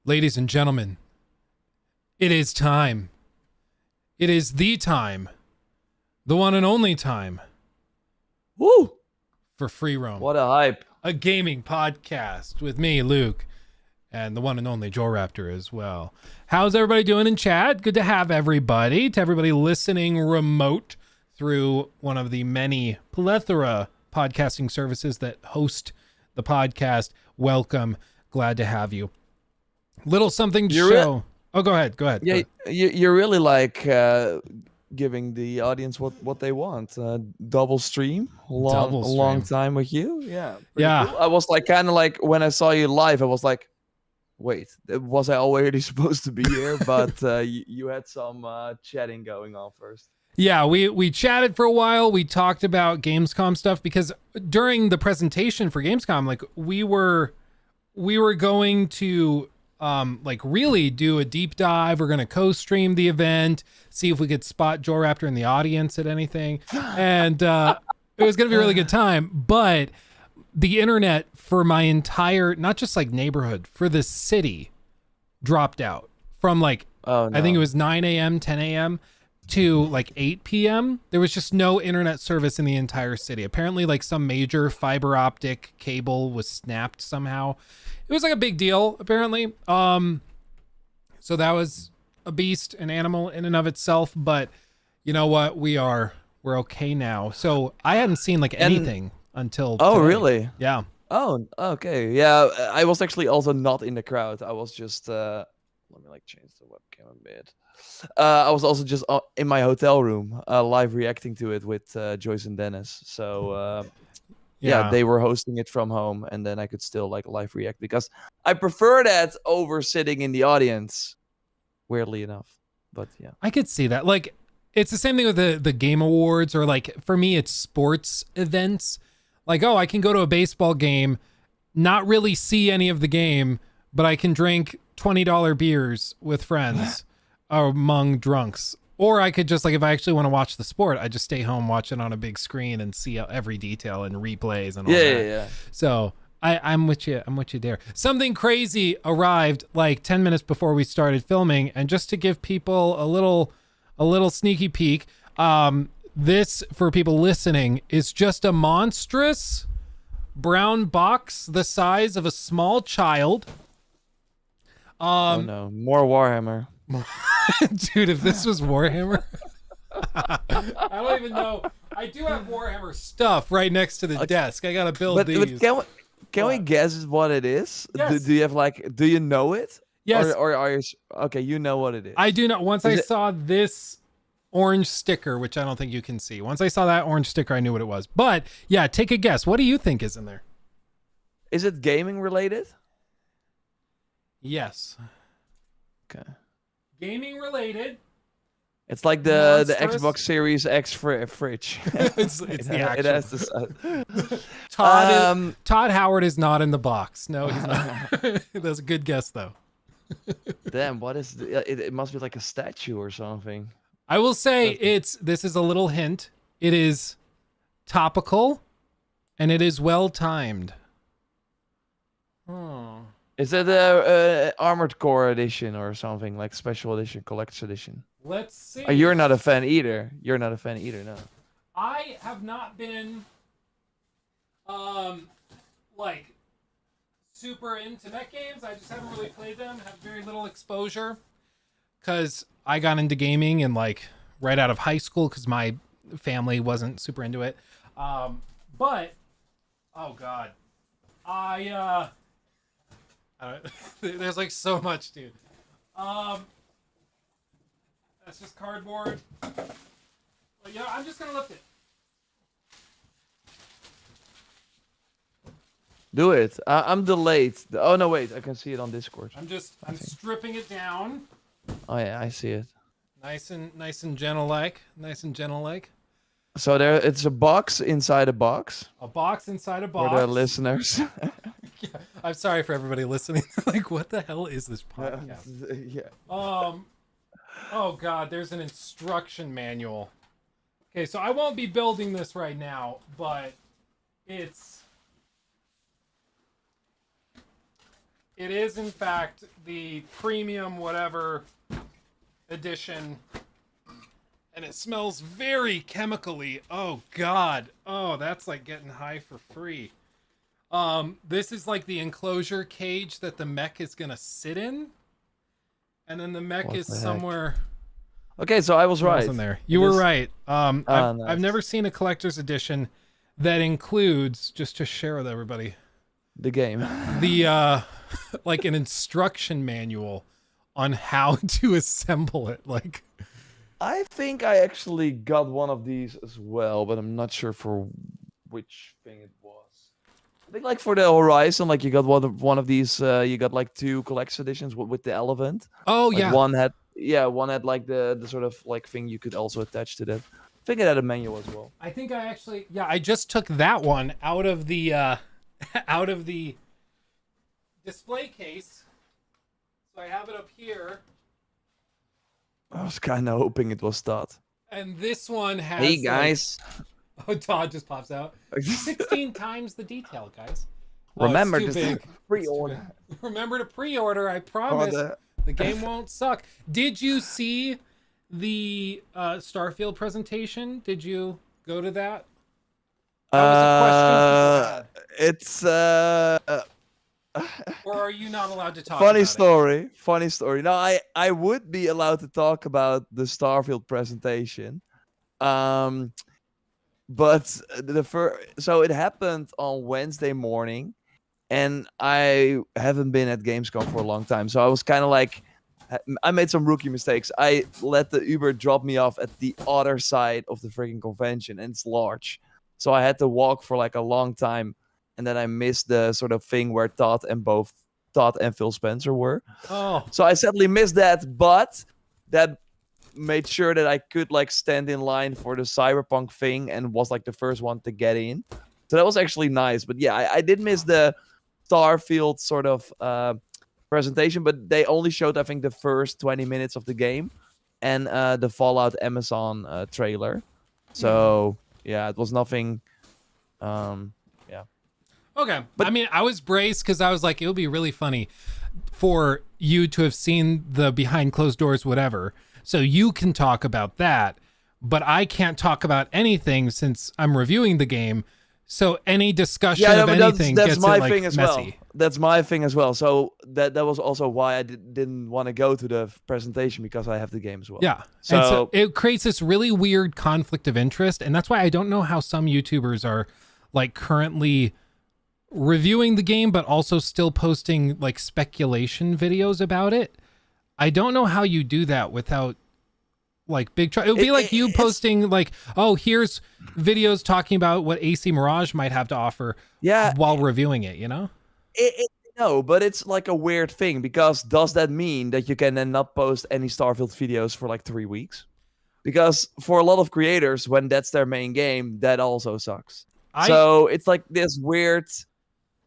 Ladies and gentlemen, it is time. It is the time. The one and only time. Woo! For Free Roam. What a hype. A gaming podcast with me, Luke, and the one and only Jorraptor as well. How's everybody doing in chat? Good to have everybody. To everybody listening remote through one of the many plethora podcasting services that host the podcast. Welcome. Glad to have you. Little something to show. Oh, go ahead. Yeah, you're really like giving the audience what they want. Double stream, a long time with you. Yeah, yeah. Cool. I was like kind of like when I saw you live, I was like, wait, was I already supposed to be here? But you had some chatting going on first. Yeah, we chatted for a while. We talked about Gamescom stuff because during the presentation for Gamescom, like we were going to like really do a deep dive. We're going to co-stream the event, see if we could spot Jorraptor in the audience at anything. And it was going to be a really good time. But the internet for my entire, not just like neighborhood, for the city dropped out from like, I think it was 9 a.m., 10 a.m. to like 8 p.m. There was just no internet service in the entire city. Apparently like some major fiber optic cable was snapped somehow. It was like a big deal, apparently. So that was a beast, an animal in and of itself. But you know what? We're okay now. So I hadn't seen like anything until today. Really? Yeah. Oh, okay. Yeah, I was actually also not in the crowd. I was just let me like change the webcam a bit. I was also just in my hotel room, live reacting to it with Joyce and Dennis. So yeah, they were hosting it from home, and then I could still like live react because I prefer that over sitting in the audience. Weirdly enough, but yeah, I could see that. Like, it's the same thing with the Game Awards, or like for me, it's sports events. Like, oh, I can go to a baseball game, not really see any of the game, but I can drink $20 beers with friends among drunks. Or I could just, like, if I actually want to watch the sport, I just stay home, watch it on a big screen and see every detail and replays and all that. Yeah. So I'm with you. I'm with you there. Something crazy arrived like 10 minutes before we started filming. And just to give people a little sneaky peek, this, for people listening, is just a monstrous brown box the size of a small child. Oh no, more Warhammer. Dude, if this was Warhammer, I don't even know. I do have Warhammer stuff right next to the desk. I gotta build these. But can we guess what it is? Yes. Do you have like? Do you know it? Yes. Or are you okay? You know what it is. I do know. Once I saw this orange sticker, which I don't think you can see. Once I saw that orange sticker, I knew what it was. But yeah, take a guess. What do you think is in there? Is it gaming related? Yes. Okay. Gaming related. It's like the Xbox Series X fridge. it's the actual. It has this. Todd Howard is not in the box. No, he's not. That's a good guess, though. Damn, what is it? Must be like a statue or something. I will say this is a little hint. It is topical, and it is well timed. Oh. Is it a Armored Core edition or something, like special edition, collector's edition? Let's see. Oh, you're not a fan either. You're not a fan either, no. I have not been, like, super into mech games. I just haven't really played them. Have very little exposure. Because I got into gaming and, like, right out of high school because my family wasn't super into it. But, oh, God. There's like so much, dude. That's just cardboard. But yeah, I'm just gonna lift it. Do it. I'm delayed. Oh no, wait. I can see it on Discord. I'm stripping it down. Oh yeah, I see it. Nice and gentle like. So it's a box inside a box. A box inside a box. For the listeners. Yeah, I'm sorry for everybody listening. Like, what the hell is this podcast? Yeah. Oh God, there's an instruction manual. Okay, so I won't be building this right now, but it's It is in fact the premium whatever edition, and it smells very chemically. Oh God. Oh, that's like getting high for free. This is like the enclosure cage that the mech is gonna sit in, and then the mech What is the heck? somewhere. Okay, so I was right. In there, you were right. I've nice. never seen a collector's edition that includes, just to share with everybody, The game. the like an instruction manual on how to assemble it. Like, I think I actually got one of these as well, but I'm not sure for which thing it was. I think like for the Horizon, like you got one of these. You got like 2 collector's editions with the elephant. oh Like yeah, one had like the sort of like thing you could also attach to that. I think it had a manual as well. I think I actually, yeah, I just took that one out of the out of the display case, so I have it up here, I was kind of hoping it was Todd. and this one has. Hey guys, oh, Todd just pops out. 16 times the detail, guys. Oh, remember it's too to big. pre-order. Remember to pre-order. I promise. The game won't suck. Did you see the Starfield presentation? Did you go to that? That was a question people had. It's Or are you not allowed to talk funny about story. Funny story. No, I would be allowed to talk about the Starfield presentation. But so it happened on Wednesday morning, and I haven't been at Gamescom for a long time. So I was kind of like, I made some rookie mistakes. I let the Uber drop me off at the other side of the freaking convention, and it's large. So I had to walk for like a long time, and then I missed the sort of thing where Todd and Phil Spencer were. Oh. So I sadly missed that, but that made sure that I could like stand in line for the Cyberpunk thing and was like the first one to get in. So that was actually nice. But yeah, I did miss the Starfield sort of presentation, but they only showed, I think, the first 20 minutes of the game and the Fallout Amazon trailer. So yeah, it was nothing. Yeah. Okay. But I mean, I was braced because I was like, it would be really funny for you to have seen the behind closed doors, whatever. So you can talk about that, but I can't talk about anything since I'm reviewing the game. So any discussion of anything that's gets my it, like, thing as messy. well. That's my thing as well. So that was also why I didn't want to go to the presentation, because I have the game as well. Yeah. So, and so it creates this really weird conflict of interest. And that's why I don't know how some YouTubers are like currently reviewing the game, but also still posting like speculation videos about it. I don't know how you do that without like big it would be like you posting like, oh, here's videos talking about what AC Mirage might have to offer while reviewing it, you know? No, but it's like a weird thing, because does that mean that you can then not post any Starfield videos for like 3 weeks? Because for a lot of creators, when that's their main game, that also sucks. So it's like this weird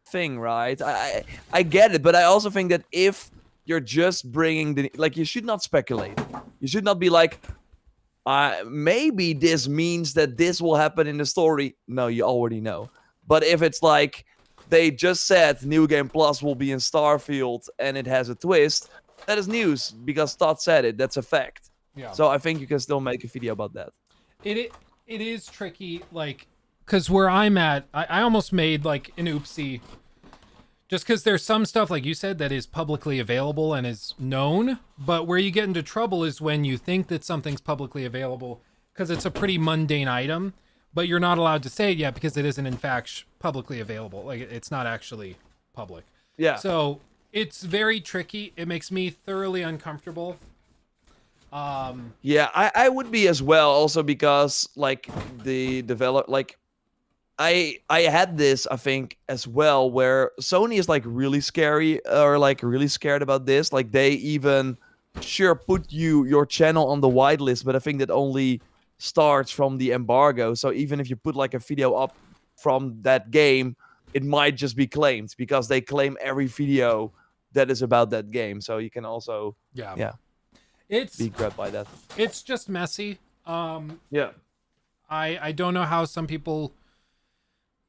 thing, right? I get it, but I also think that if you're just bringing you should not speculate. You should not be like, maybe this means that this will happen in the story. No, you already know. But if it's like they just said New Game Plus will be in Starfield and it has a twist, that is news, because Todd said it. That's a fact. Yeah. So I think you can still make a video about that. It is tricky, like, because where I'm at, I almost made like an oopsie. Just because there's some stuff, like you said, that is publicly available and is known, but where you get into trouble is when you think that something's publicly available because it's a pretty mundane item, but you're not allowed to say it yet because it isn't in fact publicly available. Like, it's not actually public. Yeah. So it's very tricky. It makes me thoroughly uncomfortable. Yeah, I would be as well, also because like the develop like I had this, I think, as well, where Sony is like really scary or like really scared about this. Like they even put your channel on the whitelist, but I think that only starts from the embargo. So even if you put like a video up from that game, it might just be claimed, because they claim every video that is about that game. So you can also be grabbed by that. It's just messy. Yeah. I don't know how some people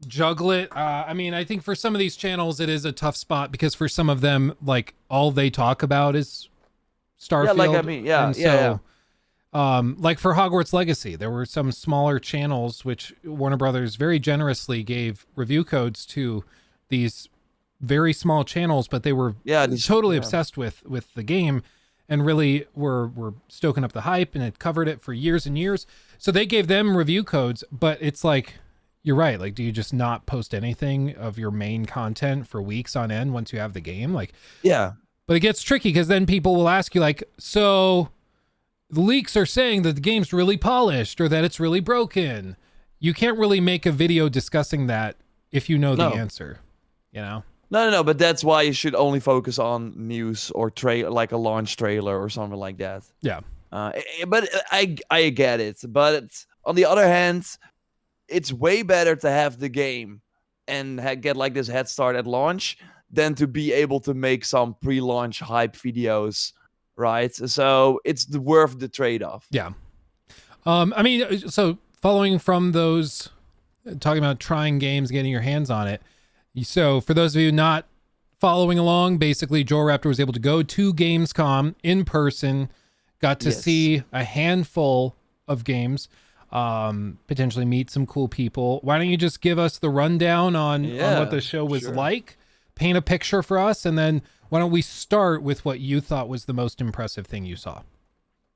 juggle it. I mean, I think for some of these channels, it is a tough spot because for some of them, like all they talk about is Yeah, like I Starfield, mean, yeah, and yeah, yeah. so like for Hogwarts Legacy, there were some smaller channels which Warner Brothers very generously gave review codes to these very small channels, but they were Yeah, totally yeah. obsessed with the game and really were stoking up the hype and had covered it for years and years. So they gave them review codes, but it's like you're right. Like, do you just not post anything of your main content for weeks on end once you have the game? Like, Yeah. but it gets tricky because then people will ask you, like, so the leaks are saying that the game's really polished or that it's really broken. You can't really make a video discussing that if you know the No. answer, you know? No, but that's why you should only focus on news or like a launch trailer or something like that. Yeah. But I get it. But on the other hand, it's way better to have the game and get like this head start at launch than to be able to make some pre-launch hype videos, right? So it's worth the trade-off. Yeah. I mean, so following from those, talking about trying games, getting your hands on it. So for those of you not following along, basically Jorraptor was able to go to Gamescom in person, got to see a handful of games, potentially meet some cool people. Why don't you just give us the rundown on what the show was like, paint a picture for us, and then why don't we start with what you thought was the most impressive thing you saw?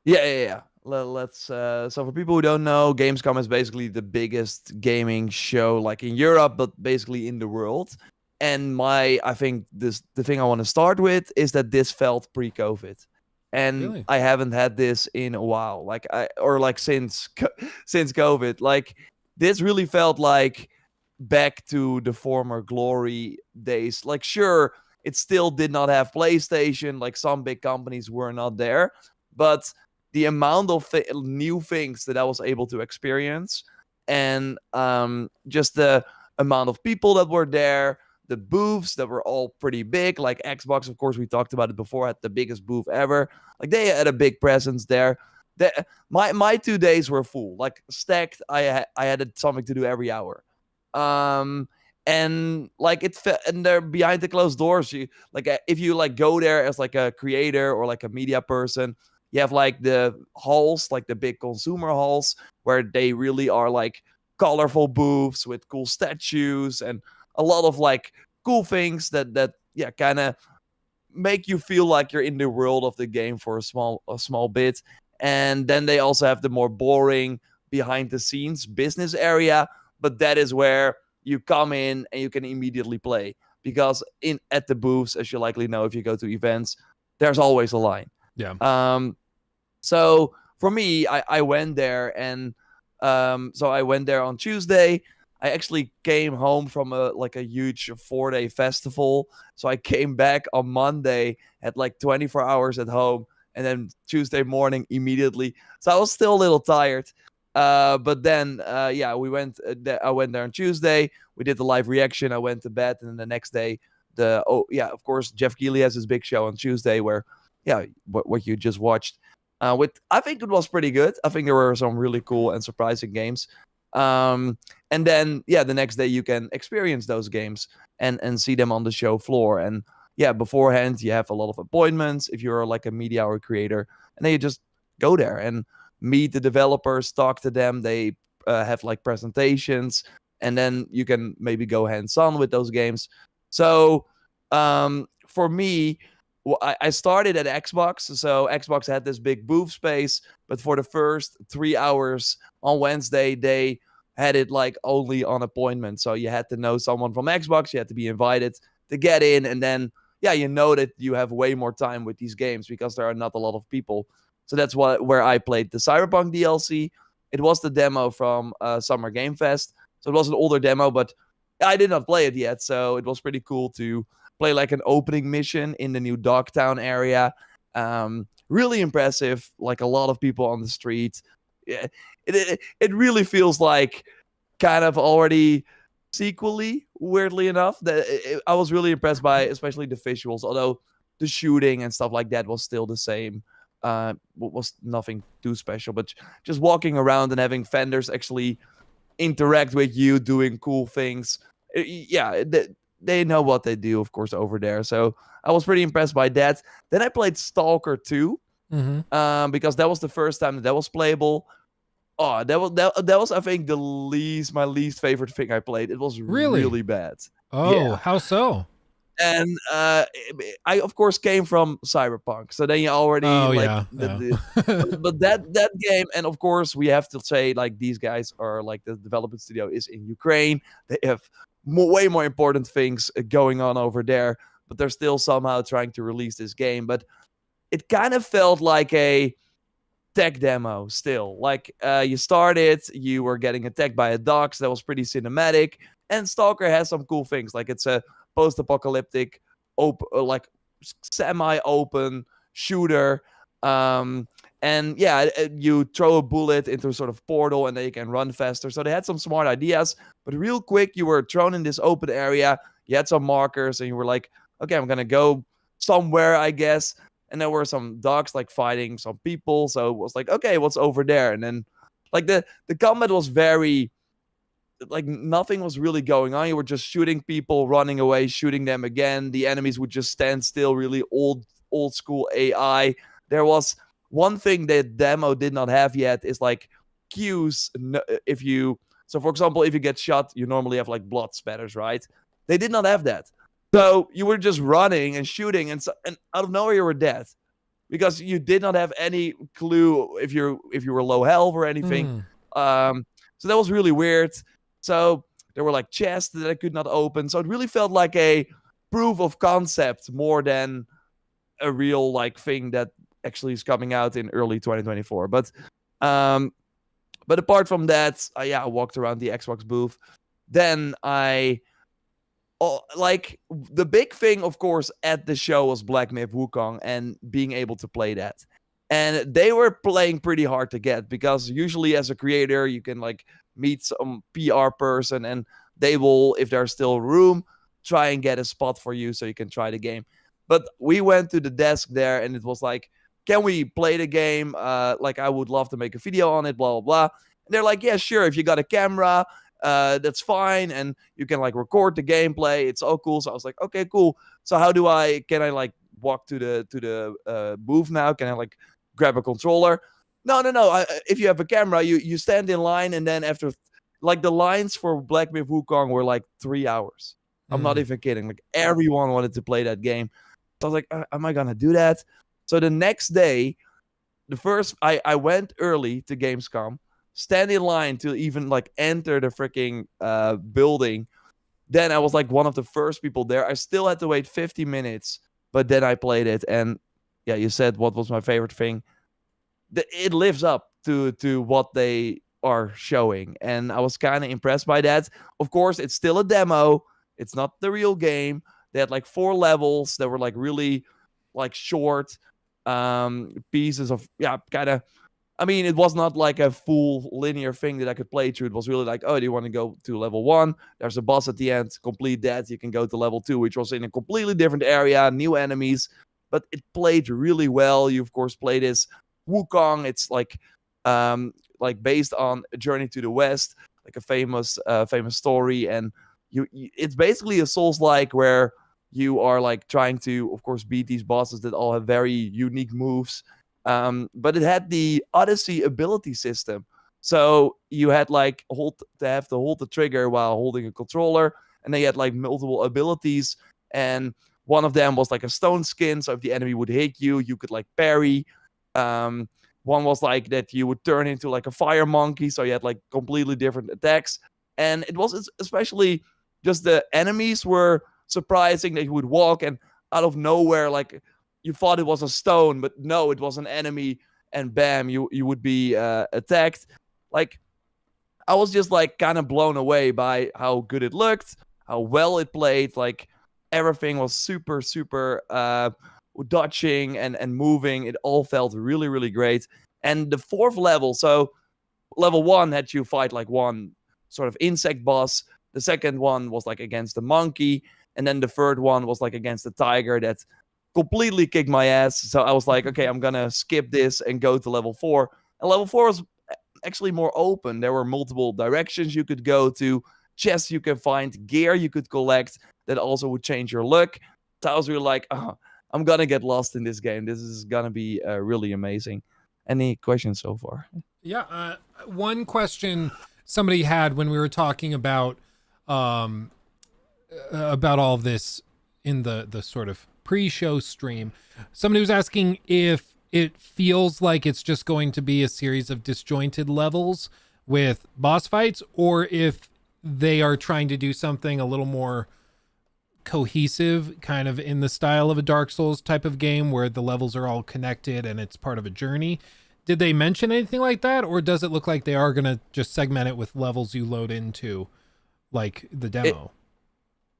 Yeah. Let's so for people who don't know, Gamescom is basically the biggest gaming show like in Europe, but basically in the world. And I think the thing I want to start with is that this felt pre-COVID. And Really? I haven't had this in a while. Since COVID. Like this really felt like back to the former glory days. Like sure, it still did not have PlayStation, like some big companies were not there, but the amount of new things that I was able to experience, and just the amount of people that were there, the booths that were all pretty big. Like Xbox, of course, we talked about it before, had the biggest booth ever. Like they had a big presence there. My 2 days were full, like stacked. I had something to do every hour. And like and they're behind the closed doors. You like if you like go there as like a creator or like a media person, you have like the halls, like the big consumer halls, where they really are like colorful booths with cool statues and a lot of like cool things that kind of make you feel like you're in the world of the game for a small bit. And then they also have the more boring behind the scenes business area, but that is where you come in and you can immediately play, because at the booths, as you likely know if you go to events, there's always a line. Yeah. So for me, I went there, and so I went there on Tuesday. I actually came home from a huge 4-day festival. So I came back on Monday, had like 24 hours at home, and then Tuesday morning immediately. So I was still a little tired. But then we went. I went there on Tuesday. We did the live reaction. I went to bed, and then the next day, of course, Jeff Keighley has his big show on Tuesday, where what you just watched. I think it was pretty good. I think there were some really cool and surprising games. And then the next day you can experience those games and see them on the show floor. And beforehand you have a lot of appointments if you're like a media or a creator, and then you just go there and meet the developers, talk to them. They have like presentations, and then you can maybe go hands-on with those games. So for me, I started at Xbox. So Xbox had this big booth space, but for the first 3 hours on Wednesday, they had it like only on appointment. So you had to know someone from Xbox. You had to be invited to get in. And then, you know that you have way more time with these games because there are not a lot of people. So that's where I played the Cyberpunk DLC. It was the demo from Summer Game Fest. So it was an older demo, but I did not play it yet. So it was pretty cool to play like an opening mission in the new Dogtown area. Really impressive. Like a lot of people on the street. It really feels like kind of already sequel-y, weirdly enough. I was really impressed by especially the visuals, although the shooting and stuff like that was still the same. Was nothing too special, but just walking around and having vendors actually interact with you, doing cool things. Yeah, they know what they do, of course, over there. So I was pretty impressed by that. Then I played Stalker 2, because that was the first time that was playable. Oh, that was I think my least favorite thing I played. It was Really? really bad. Oh, Yeah. how so? And I of course came from Cyberpunk, so then you already Oh like yeah. but that game, and of course we have to say like these guys are like the development studio is in Ukraine. They have way more important things going on over there, but they're still somehow trying to release this game. But it kind of felt like a tech demo still. Like you started, you were getting attacked by a dog, so that was pretty cinematic. And Stalker has some cool things, like it's a post-apocalyptic, like semi-open shooter. And yeah, you throw a bullet into a sort of portal, and then you can run faster. So they had some smart ideas, but real quick, you were thrown in this open area. You had some markers, and you were like, okay, I'm gonna go somewhere, I guess. And there were some dogs like fighting some people, so it was like, okay, what's over there? And then like the combat was very like nothing was really going on. You were just shooting people, running away, shooting them again. The enemies would just stand still, really old school AI. There was one thing that demo did not have yet is like cues. If you so for example, if you get shot, you normally have like blood spatters, right? They did not have that. So you were just running and shooting, and out of nowhere you were dead because you did not have any clue if you were low health or anything. So that was really weird. So there were like chests that I could not open. So it really felt like a proof of concept more than a real like thing that actually is coming out in early 2024. But apart from that, I walked around the Xbox booth. Then like the big thing, of course, at the show was Black Myth Wukong and being able to play that. And they were playing pretty hard to get because usually as a creator, you can like meet some PR person and they will, if there's still room, try and get a spot for you so you can try the game. But we went to the desk there and it was like, can we play the game? Like I would love to make a video on it, blah, blah, blah. And they're like, yeah, sure. If you got a camera, that's fine. And you can like record the gameplay. It's all cool. So I was like, okay, cool. So can I like walk to the booth now? Can I like grab a controller? No. If you have a camera, you stand in line, and then after, like the lines for Black Myth Wukong were like 3 hours. I'm not even kidding. Like everyone wanted to play that game. So I was like, am I gonna do that? So the next day, I went early to Gamescom, stand in line to even like enter the freaking building. Then I was like one of the first people there. I still had to wait 50 minutes, but then I played it, and yeah, you said what was my favorite thing. It lives up to what they are showing, and I was kind of impressed by that. Of course, it's still a demo. It's not the real game. They had like 4 levels that were like really like short pieces of kind of. I mean, it was not like a full linear thing that I could play through. It was really like, oh, do you want to go to level 1? There's a boss at the end. Complete that. You can go to level 2, which was in a completely different area, new enemies. But it played really well. You, of course, play this Wukong. It's like based on A Journey to the West, like a famous story. And it's basically a Souls-like where you are like trying to, of course, beat these bosses that all have very unique moves. But it had the Odyssey ability system. So you had like hold the trigger while holding a controller, and then you had like multiple abilities, and one of them was like a stone skin. So if the enemy would hit you, you could like parry. One was like that you would turn into like a fire monkey, so you had like completely different attacks. And it was especially just the enemies were surprising that you would walk and out of nowhere, like you thought it was a stone, but no, it was an enemy, and bam, you would be attacked. Like I was just like kind of blown away by how good it looked, how well it played. Like everything was super dodging and moving. It all felt really, really great. And the 4th level, so level 1 had you fight like one sort of insect boss. The second one was like against the monkey, and then the third one was like against the tiger that completely kicked my ass. So I was like, okay, I'm gonna skip this and go to level 4. And level 4 was actually more open. There were multiple directions you could go to, chests you can find, gear you could collect that also would change your look. So I was really like, oh, I'm gonna get lost in this game. This is gonna be really amazing. Any questions so far? Yeah, one question somebody had when we were talking about all of this in the sort of pre-show stream. Somebody was asking if it feels like it's just going to be a series of disjointed levels with boss fights, or if they are trying to do something a little more cohesive, kind of in the style of a Dark Souls type of game where the levels are all connected and it's part of a journey. Did they mention anything like that, or does it look like they are going to just segment it with levels you load into, like the demo?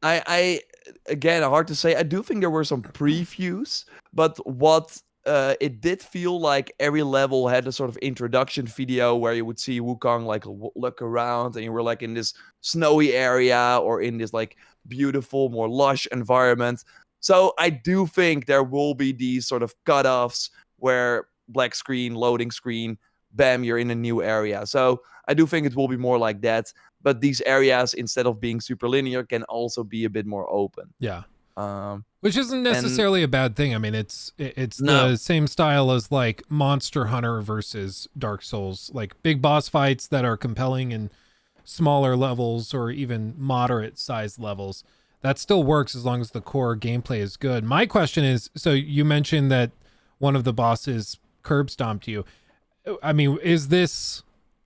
I again, hard to say. I do think there were some previews, but what it did feel like every level had a sort of introduction video where you would see Wukong like look around, and you were like in this snowy area or in this like beautiful, more lush environment. So I do think there will be these sort of cutoffs where black screen, loading screen, bam, you're in a new area. So I do think it will be more like that. But these areas, instead of being super linear, can also be a bit more open. Yeah. Which isn't necessarily a bad thing. I mean, it's No. the same style as like Monster Hunter versus Dark Souls, like big boss fights that are compelling in smaller levels or even moderate sized levels. That still works as long as the core gameplay is good. My question is, so you mentioned that one of the bosses curb stomped you. I mean,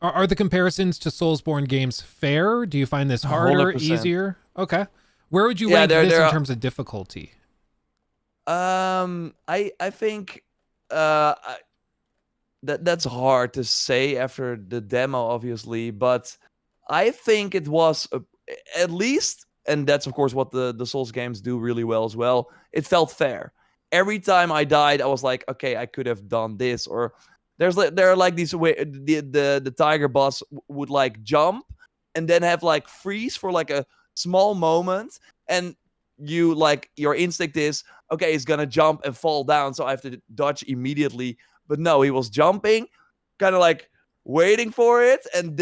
are the comparisons to Soulsborne games fair? Do you find this harder, 100%. easier? Okay. Where would you rank this in terms of difficulty? I think that's hard to say after the demo, obviously, but I think it was at least, and that's of course what the Souls games do really well as well. It felt fair. Every time I died, I was like, okay, I could have done this, or there are like these way the tiger boss would like jump and then have like freeze for like a small moment, and you like your instinct is okay, he's gonna jump and fall down, so I have to dodge immediately. But no, he was jumping, kind of like waiting for it, and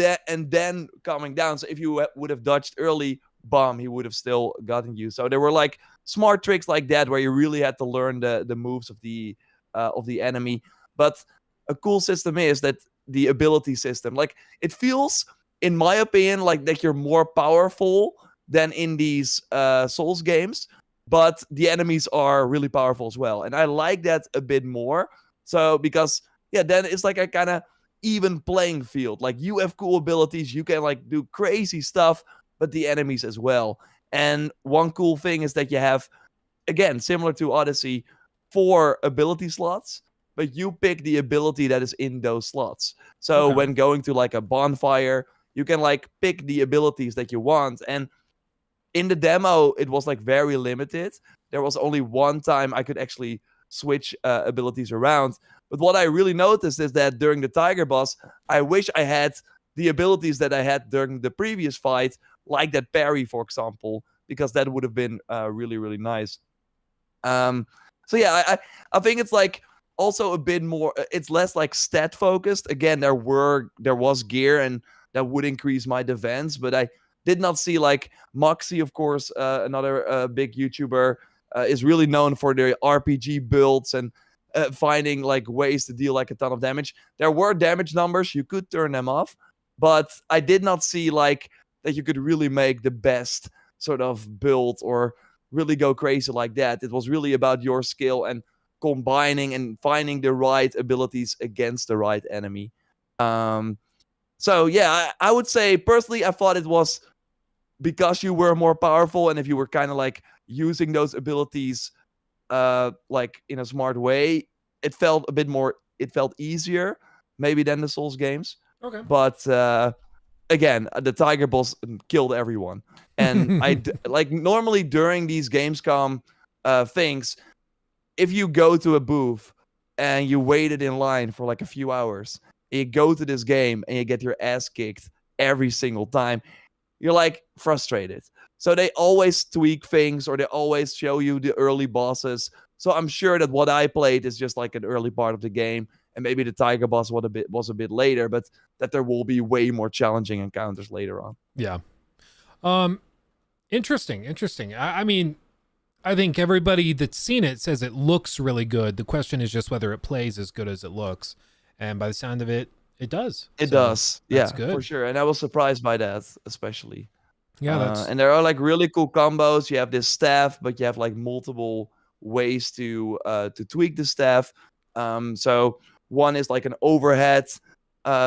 then coming down. So if you would have dodged early, bomb, he would have still gotten you. So there were like smart tricks like that where you really had to learn the moves of the enemy. But a cool system is that the ability system, like it feels, in my opinion, like that you're more powerful than in these Souls games, but the enemies are really powerful as well, and I like that a bit more. So because then it's like a kind of even playing field. Like you have cool abilities, you can like do crazy stuff, but the enemies as well. And one cool thing is that you have, again, similar to Odyssey, 4 ability slots, but you pick the ability that is in those slots. So Okay. when going to like a bonfire, you can like pick the abilities that you want. And in the demo, it was like very limited. There was only one time I could actually switch abilities around. But what I really noticed is that during the tiger boss, I wish I had the abilities that I had during the previous fight, like that parry, for example, because that would have been really, really nice. So yeah, I think it's like also a bit more, it's less like stat focused. Again, there was gear and that would increase my defense, but I did not see like Moxie, of course, another big YouTuber, is really known for their RPG builds and finding like ways to deal like a ton of damage. There were damage numbers, you could turn them off, but I did not see like that you could really make the best sort of build or really go crazy like that. It was really about your skill and combining and finding the right abilities against the right enemy. So yeah, I would say personally, I thought it was because you were more powerful, and if you were kind of like using those abilities like in a smart way, it felt a bit more, it felt easier maybe than the Souls games. Okay. But again, the tiger boss killed everyone, and like normally during these Gamescom things, if you go to a booth and you waited in line for like a few hours, and you go to this game and you get your ass kicked every single time, you're like frustrated. So they always tweak things, or they always show you the early bosses. So I'm sure that what I played is just like an early part of the game, and maybe the tiger boss was a bit later, but that there will be way more challenging encounters later on. Yeah. Interesting. I mean, I think everybody that's seen it says it looks really good. The question is just whether it plays as good as it looks. And by the sound of it, it does. It So does. that's Yeah, good. for sure. And I was surprised by that, especially. Yeah, that's and there are like really cool combos. You have this staff, but you have like multiple ways to tweak the staff. So one is like an overhead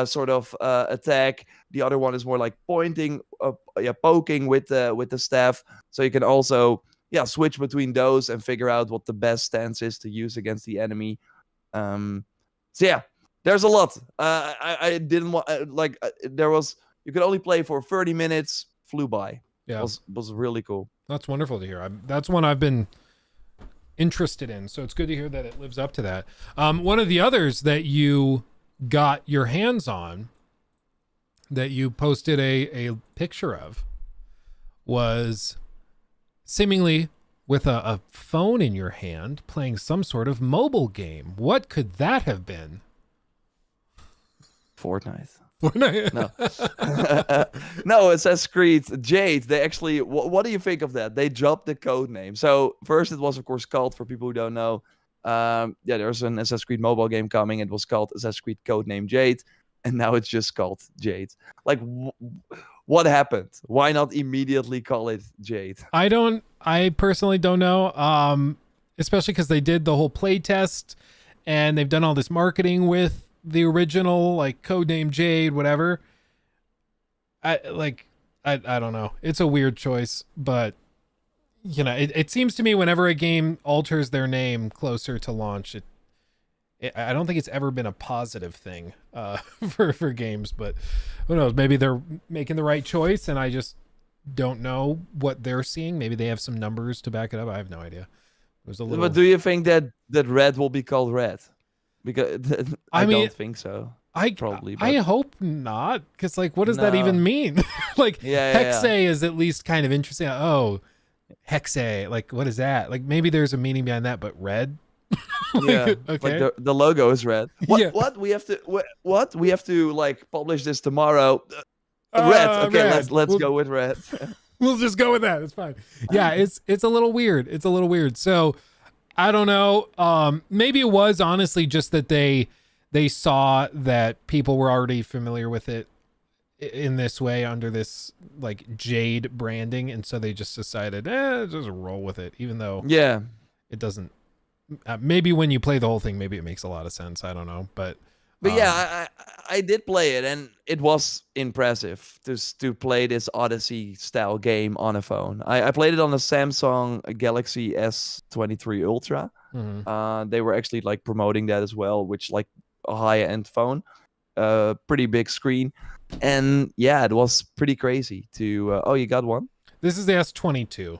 sort of attack. The other one is more like poking with the staff. So you can also switch between those and figure out what the best stance is to use against the enemy. So yeah, there's a lot. I didn't want there was, you could only play for 30 minutes. Flew by. Yeah, was really cool. That's wonderful to hear. That's one I've been interested in, so it's good to hear that it lives up to that. One of the others that you got your hands on, that you posted a picture of, was seemingly with a phone in your hand playing some sort of mobile game. What could that have been? Fortnite. No. No, Assassin's Creed Jade. They actually, what do you think of that? They dropped the code name. So first it was, of course, called, for people who don't know, there's an Assassin's Creed mobile game coming. It was called Assassin's Creed Codename Jade, and now it's just called Jade. Like, what happened? Why not immediately call it Jade? I personally don't know. Especially because they did the whole play test, and they've done all this marketing with the original, like, Codename Jade, whatever. I don't know. It's a weird choice, but you know, it seems to me whenever a game alters their name closer to launch, I don't think it's ever been a positive thing for games, but who knows? Maybe they're making the right choice, and I just don't know what they're seeing. Maybe they have some numbers to back it up. I have no idea. There's a little. But do you think that Red will be called Red? Because I don't think so. Probably. I hope not, because like, what does that even mean? Like, Hexe is at least kind of interesting. Oh, Hexe, like, what is that? Like, maybe there's a meaning behind that, but red. Like, okay. Like the logo is red. What? Yeah. What we have to? What we have to like publish this tomorrow? Red. Okay, red. let's go with red. We'll just go with that. It's fine. Yeah, it's a little weird. It's a little weird. So I don't know. Maybe it was honestly just that they saw that people were already familiar with it in this way under this like Jade branding, and so they just decided, just roll with it, even though it doesn't. Maybe when you play the whole thing, maybe it makes a lot of sense. I don't know, but yeah, I did play it, and it was impressive to play this Odyssey style game on a phone. I played it on the Samsung Galaxy S23 Ultra. Mm-hmm. They were actually like promoting that as well, which like a high-end phone, pretty big screen, and yeah, it was pretty crazy to. Oh, you got one? This is the S22.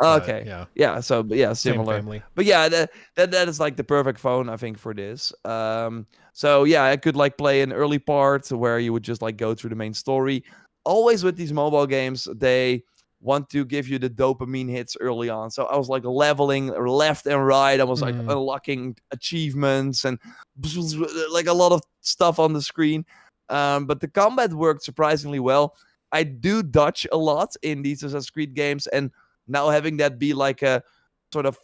Okay. Yeah. So yeah, similar. Same family. But yeah, that is like the perfect phone, I think, for this. So yeah, I could like play an early part where you would just like go through the main story. Always with these mobile games, they want to give you the dopamine hits early on. So I was like leveling left and right. I was like unlocking achievements and like a lot of stuff on the screen. But the combat worked surprisingly well. I do dodge a lot in these Assassin's Creed games, and now having that be like a sort of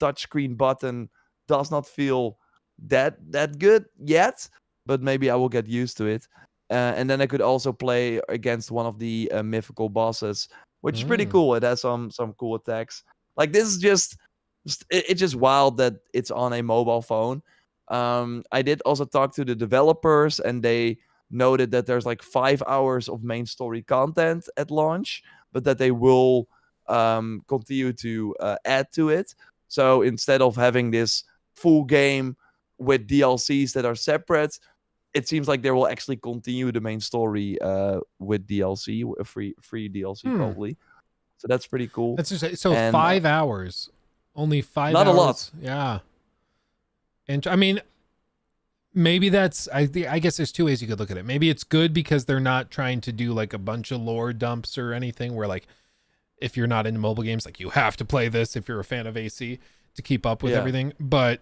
touchscreen button does not feel that good yet, but maybe I will get used to it. And then I could also play against one of the mythical bosses, which is pretty cool. It has some cool attacks. Like, this is just it's just wild that it's on a mobile phone. I did also talk to the developers, and they noted that there's like 5 hours of main story content at launch, but that they will continue to add to it. So instead of having this full game with DLCs that are separate, it seems like they will actually continue the main story with DLC, a free DLC probably. So that's pretty cool. That's just, so 5 hours, only 5 not hours. Not a lot. Yeah. And I mean, maybe that's, I guess there's two ways you could look at it. Maybe it's good because they're not trying to do like a bunch of lore dumps or anything where like, if you're not into mobile games, like you have to play this if you're a fan of AC to keep up with everything. But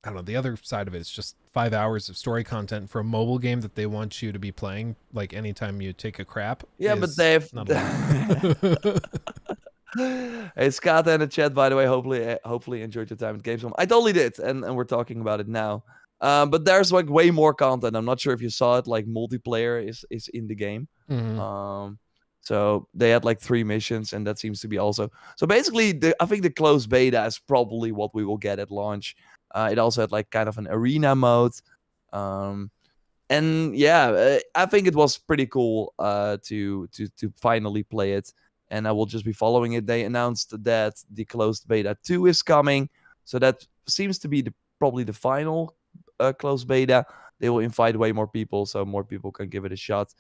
I don't know. The other side of it is just 5 hours of story content for a mobile game that they want you to be playing like anytime you take a crap. Yeah, but is they've. not a lot. Hey, Scott in the chat, by the way. Hopefully enjoyed your time at Gamescom. I totally did, and we're talking about it now. But there's like way more content. I'm not sure if you saw it. Like multiplayer is in the game. Mhm. So they had like 3 missions, and that seems to be also. So basically, I think the closed beta is probably what we will get at launch. It also had like kind of an arena mode. And yeah, I think it was pretty cool to finally play it. And I will just be following it. They announced that the closed beta 2 is coming, so that seems to be probably the final closed beta. They will invite way more people, so more people can give it a shot.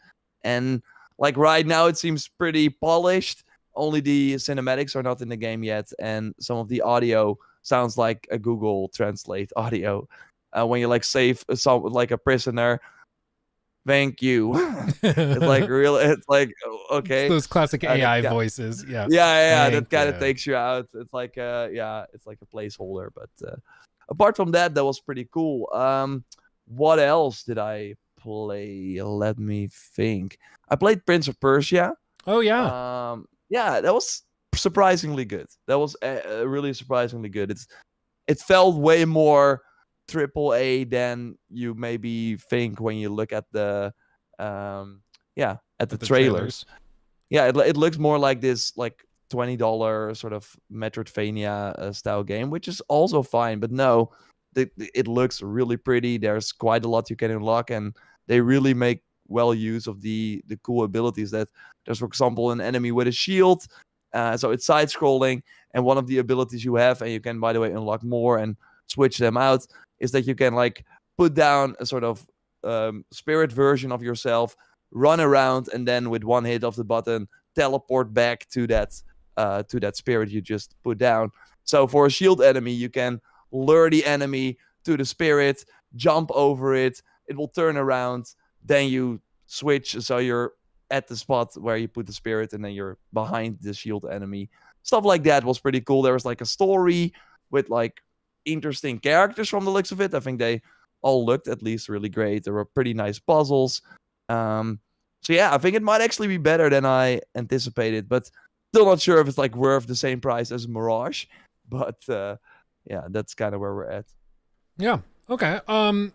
And like right now, it seems pretty polished. Only the cinematics are not in the game yet, and some of the audio sounds like a Google Translate audio. When you like save like a prisoner, thank you. It's like real. It's like It's okay. those classic AI Yeah, voices. Yeah. yeah. That Thank kind of you. takes you out. It's like yeah, it's like a placeholder. But apart from that, that was pretty cool. What else did I play? Let me think. I played Prince of Persia. Oh yeah. Yeah, that was surprisingly good. That was really surprisingly good. It felt way more triple A than you maybe think when you look at the at the At the trailers. trailers. Yeah, it looks more like this like $20 sort of Metroidvania style game, which is also fine. But no, it looks really pretty. There's quite a lot you can unlock, and they really make well use of the cool abilities. That there's, for example, an enemy with a shield, so it's side scrolling, and one of the abilities you have, and you can, by the way, unlock more and switch them out, is that you can like put down a sort of spirit version of yourself, run around, and then with one hit of the button teleport back to that spirit you just put down. So for a shield enemy, you can lure the enemy to the spirit, jump over it, it will turn around, then you switch so you're at the spot where you put the spirit, and then you're behind the shield enemy. Stuff like that was pretty cool. There was like a story with like interesting characters from the looks of it. I think they all looked at least really great. There were pretty nice puzzles. So yeah, I think it might actually be better than I anticipated, but still not sure if it's like worth the same price as Mirage. But yeah, that's kind of where we're at. Yeah. Okay.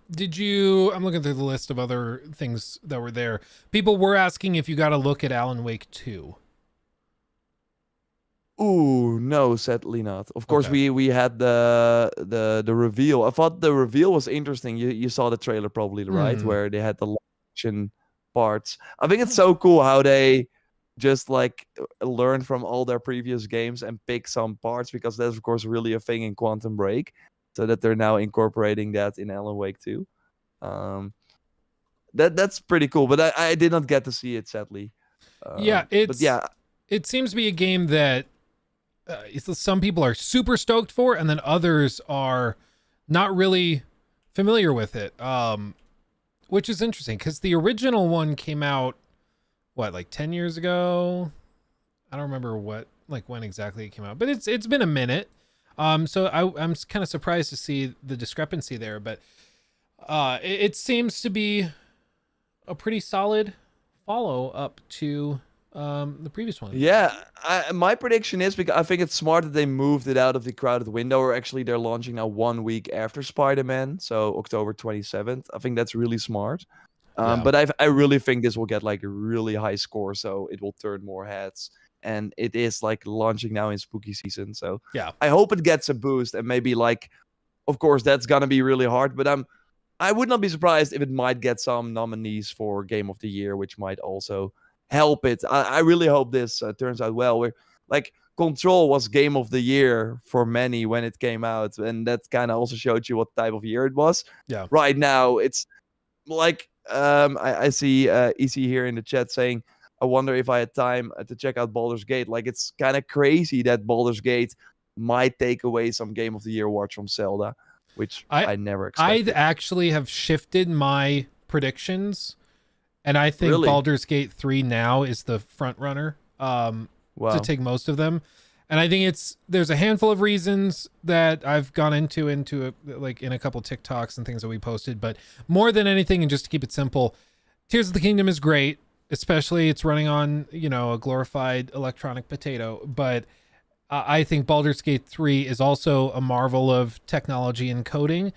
Did you? I'm looking through the list of other things that were there. People were asking if you got a look at Alan Wake 2. Ooh, no, sadly not. Of course, Okay. we had the reveal. I thought the reveal was interesting. You saw the trailer probably, right? Mhm. Where they had the action parts. I think it's so cool how they just like learn from all their previous games and pick some parts, because that's of course really a thing in Quantum Break. So that they're now incorporating that in Alan Wake 2. Um, that's pretty cool. But I did not get to see it, sadly. Yeah, But yeah, it seems to be a game that some people are super stoked for, and then others are not really familiar with it. Which is interesting because the original one came out like 10 years ago. I don't remember when exactly it came out, but it's been a minute. So I'm kind of surprised to see the discrepancy there, but it seems to be a pretty solid follow up to the previous one. yeah. My prediction is, because I think it's smart that they moved it out of the crowded window, or actually they're launching now 1 week after Spider-Man, so October 27th. I think that's really smart. Yeah. But I really think this will get like a really high score, so it will turn more heads. And it is like launching now in spooky season, so Yeah. I hope it gets a boost. And maybe like, of course, that's gonna be really hard, but I would not be surprised if it might get some nominees for Game of the Year, which might also help it. I really hope this turns out well. We're like, Control was Game of the Year for many when it came out, and that kind of also showed you what type of year it was. Yeah. Right now, it's like I see EC here in the chat saying, I wonder if I had time to check out Baldur's Gate. Like, it's kind of crazy that Baldur's Gate might take away some Game of the Year awards from Zelda, which I never I'd expected. actually have shifted my predictions, and I think Really? Baldur's Gate 3 now is the front runner to Wow. take most of them. And I think there's a handful of reasons that I've gone into like in a couple TikToks and things that we posted, but more than anything, and just to keep it simple, Tears of the Kingdom is great, especially it's running on, a glorified electronic potato, but I think Baldur's Gate 3 is also a marvel of technology and coding,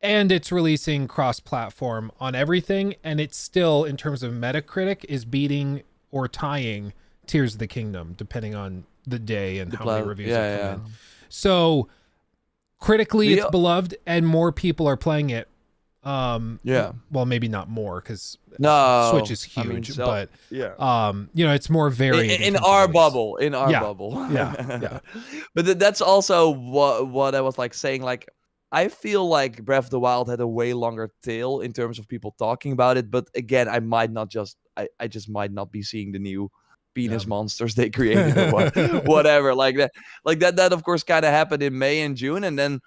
and it's releasing cross-platform on everything, and it's still, in terms of Metacritic, is beating or tying Tears of the Kingdom, depending on the day and how many reviews have come in. So critically, it's beloved, and more people are playing it. Well, maybe not more, because Switch is huge, but it's more varied in our bubble. In our bubble, yeah. But that's also what I was like saying. Like, I feel like Breath of the Wild had a way longer tail in terms of people talking about it. But again, I just might not be seeing the new penis monsters they created or whatever like that. Like that of course kind of happened in May and June, and then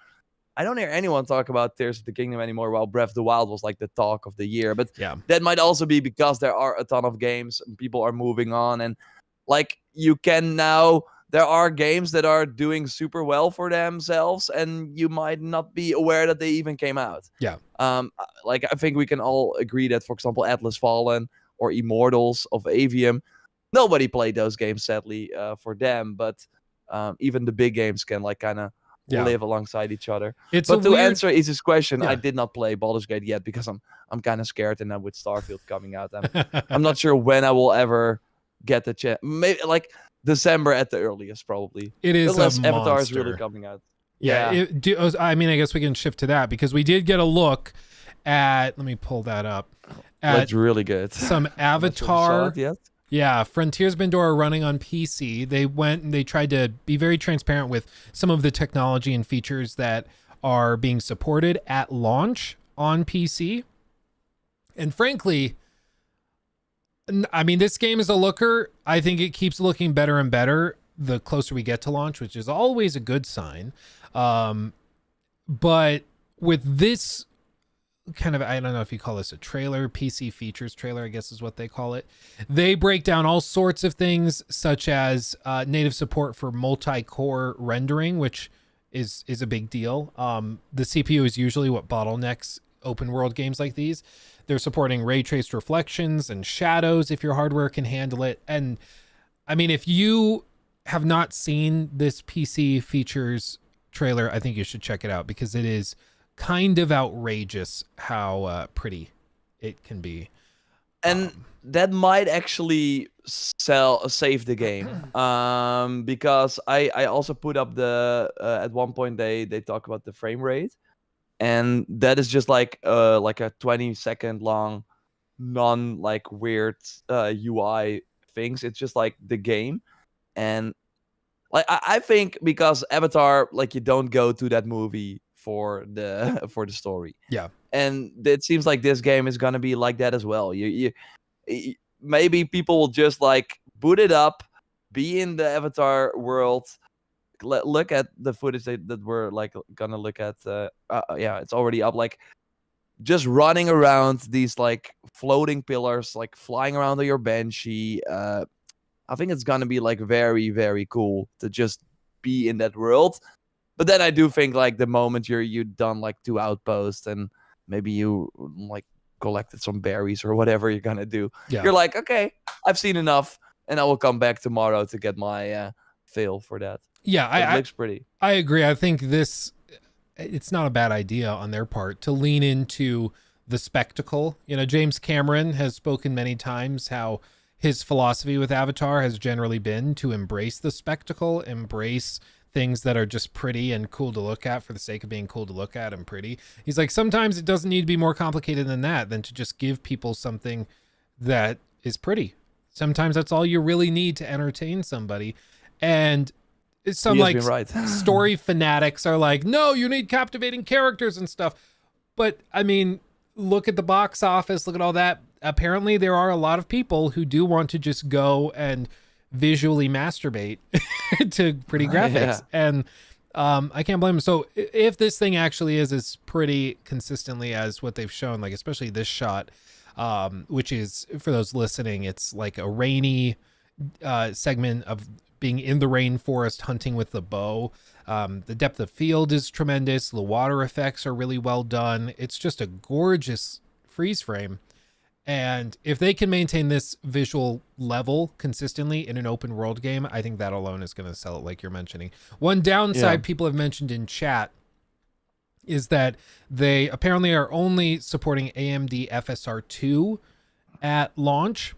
I don't hear anyone talk about Tears of the Kingdom anymore, while Breath of the Wild was like the talk of the year. But that might also be because there are a ton of games and people are moving on, and like there are games that are doing super well for themselves, and you might not be aware that they even came out. Like, I think we can all agree that, for example, Atlas Fallen or Immortals of Avium, nobody played those games, sadly, for them. But even the big games can like kind of live alongside each other. But to answer Izzy's question, I did not play Baldur's Gate yet because I'm kind of scared, and then with Starfield coming out, I'm not sure when I will ever get the chance. Maybe like December at the earliest, probably. It is unless a Avatar is monster. really coming out. I guess we can shift to that, because we did get a look at. Let me pull that up. That's really good. Some Avatar. Yes. Yeah, Frontiers Pandora running on PC. They went and they tried to be very transparent with some of the technology and features that are being supported at launch on PC. And frankly, I mean, this game is a looker. I think it keeps looking better and better the closer we get to launch, which is always a good sign. But with this kind of, I don't know if you call this a trailer, PC features trailer, I guess is what they call it. They break down all sorts of things, such as native support for multi-core rendering, which is a big deal. The CPU is usually what bottlenecks open world games like these. They're supporting ray traced reflections and shadows if your hardware can handle it. And I mean, if you have not seen this PC features trailer, I think you should check it out, because it is kind of outrageous how pretty it can be. And that might actually save the game, because I also put up the at one point they talk about the frame rate, and that is just like a 20-second long non like weird UI things. It's just like the game. And like I think because Avatar, like, you don't go to that movie for the story. And it seems like this game is gonna be like that as well. You maybe people will just like boot it up, be in the Avatar world, look at the footage that we're like gonna look at. It's already up. Like, just running around these like floating pillars, like flying around on your Banshee. I think it's gonna be like very, very cool to just be in that world. But then I do think like the moment you've done like 2 outposts and maybe you like collected some berries or whatever you're gonna do, you're like, okay, I've seen enough, and I will come back tomorrow to get my fill for that. It looks pretty. I agree. I think it's not a bad idea on their part to lean into the spectacle. James Cameron has spoken many times how his philosophy with Avatar has generally been to embrace the spectacle, embrace things that are just pretty and cool to look at for the sake of being cool to look at and pretty. He's like, sometimes it doesn't need to be more complicated than that, than to just give people something that is pretty. Sometimes that's all you really need to entertain somebody. And some like story fanatics are like, no, you need captivating characters and stuff. But I mean, look at the box office, look at all that. Apparently there are a lot of people who do want to just go and visually masturbate to pretty graphics. And I can't blame them. So if this thing actually is as pretty consistently as what they've shown, like especially this shot, which is, for those listening, it's like a rainy segment of being in the rainforest hunting with the bow. The depth of field is tremendous. The water effects are really well done. It's just a gorgeous freeze frame. And if they can maintain this visual level consistently in an open world game, I think that alone is going to sell it, like you're mentioning. One downside people have mentioned in chat is that they apparently are only supporting AMD FSR2 at launch.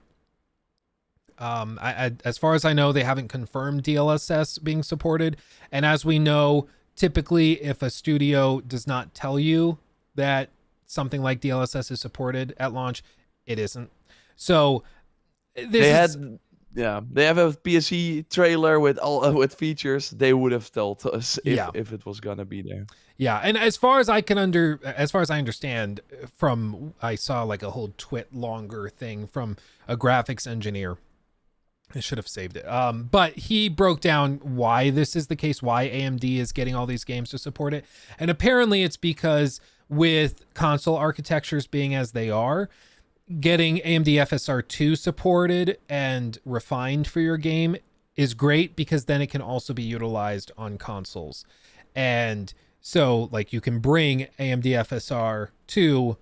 As far as I know, they haven't confirmed DLSS being supported. And as we know, typically if a studio does not tell you that something like DLSS is supported at launch, it isn't. So they have a PSC trailer with all with features. They would have told us if it was gonna be there. Yeah, and as far as I understand, I saw like a whole twit longer thing from a graphics engineer. I should have saved it. But he broke down why this is the case, why AMD is getting all these games to support it. And apparently it's because with console architectures being as they are, getting AMD FSR2 supported and refined for your game is great, because then it can also be utilized on consoles. And so like you can bring AMD FSR2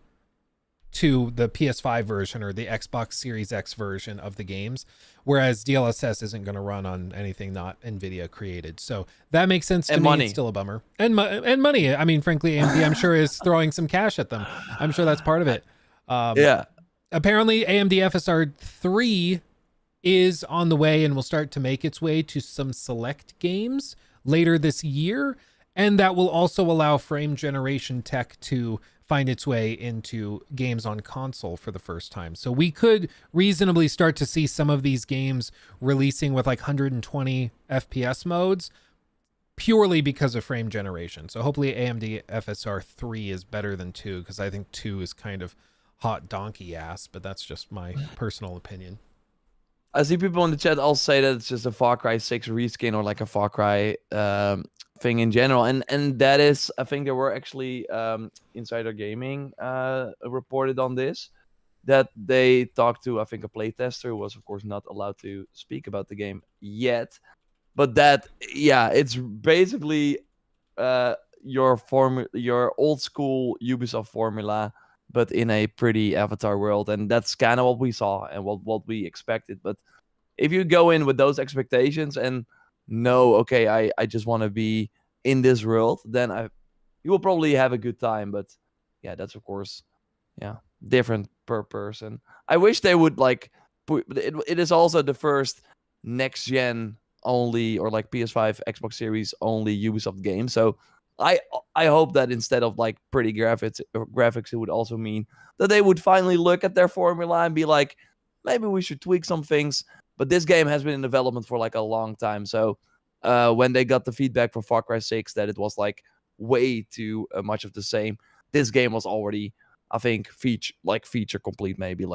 to the PS5 version or the Xbox Series X version of the games, whereas DLSS isn't going to run on anything not NVIDIA created. So that makes sense to me. It's still a bummer. And money. I mean, frankly, AMD, I'm sure, is throwing some cash at them. I'm sure that's part of it. Apparently, AMD FSR 3 is on the way and will start to make its way to some select games later this year. And that will also allow frame generation tech to find its way into games on console for the first time. So we could reasonably start to see some of these games releasing with like 120 FPS modes purely because of frame generation. So hopefully AMD FSR 3 is better than 2, because I think 2 is kind of hot donkey ass, but that's just my personal opinion. I see people in the chat all say that it's just a Far Cry 6 reskin or like a Far Cry thing in general, and that is, I think there were actually Insider Gaming reported on this, that they talked to, I think, a playtester who was of course not allowed to speak about the game yet, but that it's basically your old school Ubisoft formula, but in a pretty Avatar world, and that's kind of what we saw and what we expected. But if you go in with those expectations and know, okay, I just want to be in this world, then you will probably have a good time. But yeah, that's of course different per person. I wish they would like put it is also the first next gen only, or like PS5, Xbox Series only Ubisoft game. So I hope that instead of like pretty graphics, it would also mean that they would finally look at their formula and be like, maybe we should tweak some things. But this game has been in development for like a long time. So when they got the feedback from Far Cry 6 that it was like way too much of the same, this game was already, I think, feature complete. Maybe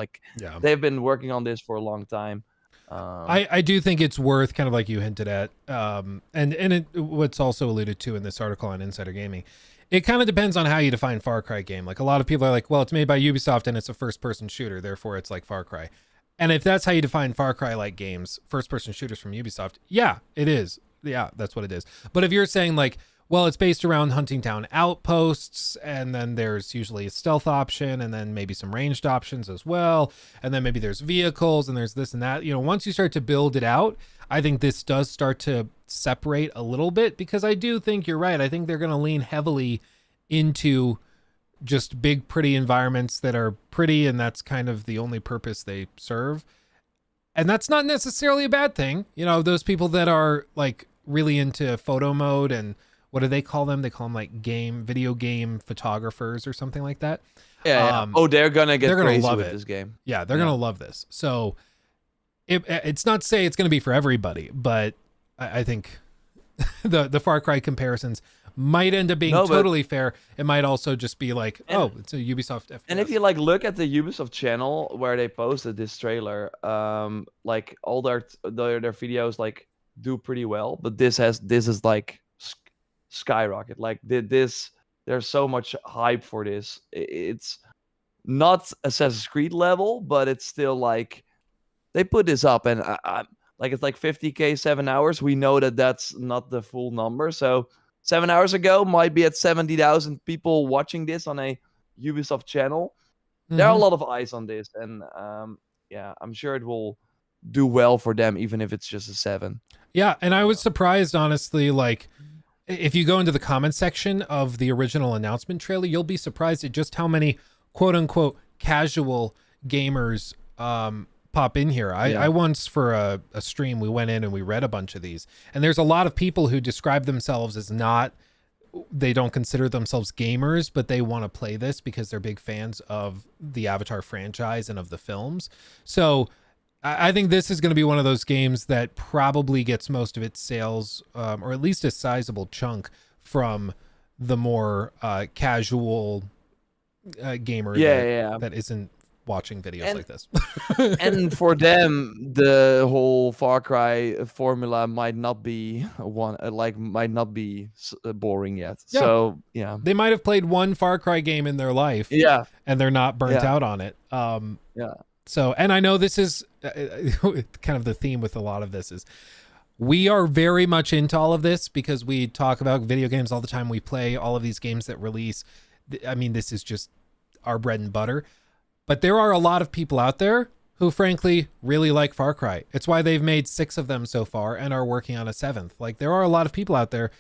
they've been working on this for a long time. I do think it's worth, kind of like you hinted at, and what's also alluded to in this article on Insider Gaming, it kind of depends on how you define Far Cry game. Like a lot of people are like, well, it's made by Ubisoft and it's a first-person shooter, therefore it's like Far Cry. And if that's how you define Far Cry-like games, first-person shooters from Ubisoft, yeah, it is. Yeah, that's what it is. But if you're saying like, well, it's based around hunting down outposts, and then there's usually a stealth option, and then maybe some ranged options as well, and then maybe there's vehicles, and there's this and that. You know, once you start to build it out, I think this does start to separate a little bit, because I do think you're right. I think they're going to lean heavily into just big, pretty environments that are pretty, and that's kind of the only purpose they serve. And that's not necessarily a bad thing. You know, those people that are like really into photo mode, and what do they call them? They call them like video game photographers or something like that. Yeah. They're gonna crazy love with this game. Yeah, they're gonna love this. So it's not to say it's gonna be for everybody, but I think the Far Cry comparisons might end up being totally fair. It might also just be like, it's a Ubisoft FPS. And if you like look at the Ubisoft channel where they posted this trailer, like all their videos like do pretty well, but this is like skyrocket. Like this, there's so much hype for this. It's not Assassin's Creed level, but it's still like they put this up, and like it's like 50K 7 hours. We know that that's not the full number. So 7 hours ago might be at 70,000 people watching this on a Ubisoft channel. There are a lot of eyes on this, and yeah, I'm sure it will do well for them, even if it's just a 7. Yeah, and I was surprised, honestly, like, if you go into the comment section of the original announcement trailer, you'll be surprised at just how many quote-unquote casual gamers pop in here. I once, for a stream, we went in and we read a bunch of these, and there's a lot of people who describe themselves as they don't consider themselves gamers, but they want to play this because they're big fans of the Avatar franchise and of the films. So I think this is going to be one of those games that probably gets most of its sales, or at least a sizable chunk, from the more casual gamer that isn't watching videos like this. And for them, the whole Far Cry formula might not be boring yet. Yeah. So yeah, they might have played one Far Cry game in their life. Yeah, and they're not burnt out on it. Yeah. So, and I know this is kind of the theme with a lot of this is we are very much into all of this because we talk about video games all the time. We play all of these games that release. I mean, this is just our bread and butter. But there are a lot of people out there who, frankly, really like Far Cry. It's why they've made 6 of them so far and are working on a 7th. Like, there are a lot of people out there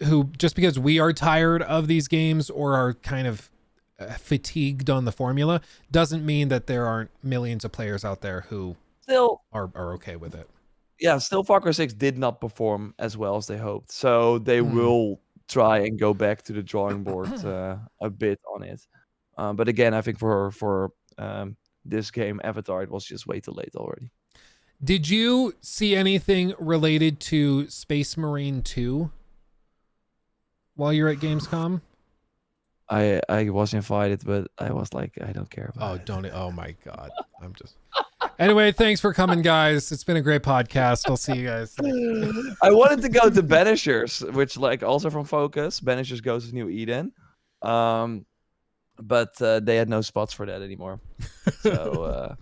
who, just because we are tired of these games or are kind of fatigued on the formula, doesn't mean that there aren't millions of players out there who still are okay with it. Yeah, still Far Cry 6 did not perform as well as they hoped. So they will try and go back to the drawing board a bit on it. But again, I think for this game, Avatar, it was just way too late already. Did you see anything related to Space Marine 2 while you're at Gamescom? I was invited, but I was like, I don't care about it. Oh my God. I'm just... Anyway, thanks for coming, guys. It's been a great podcast. I'll see you guys. I wanted to go to Banishers, which like also from Focus. Banishers Goes to New Eden. But they had no spots for that anymore. So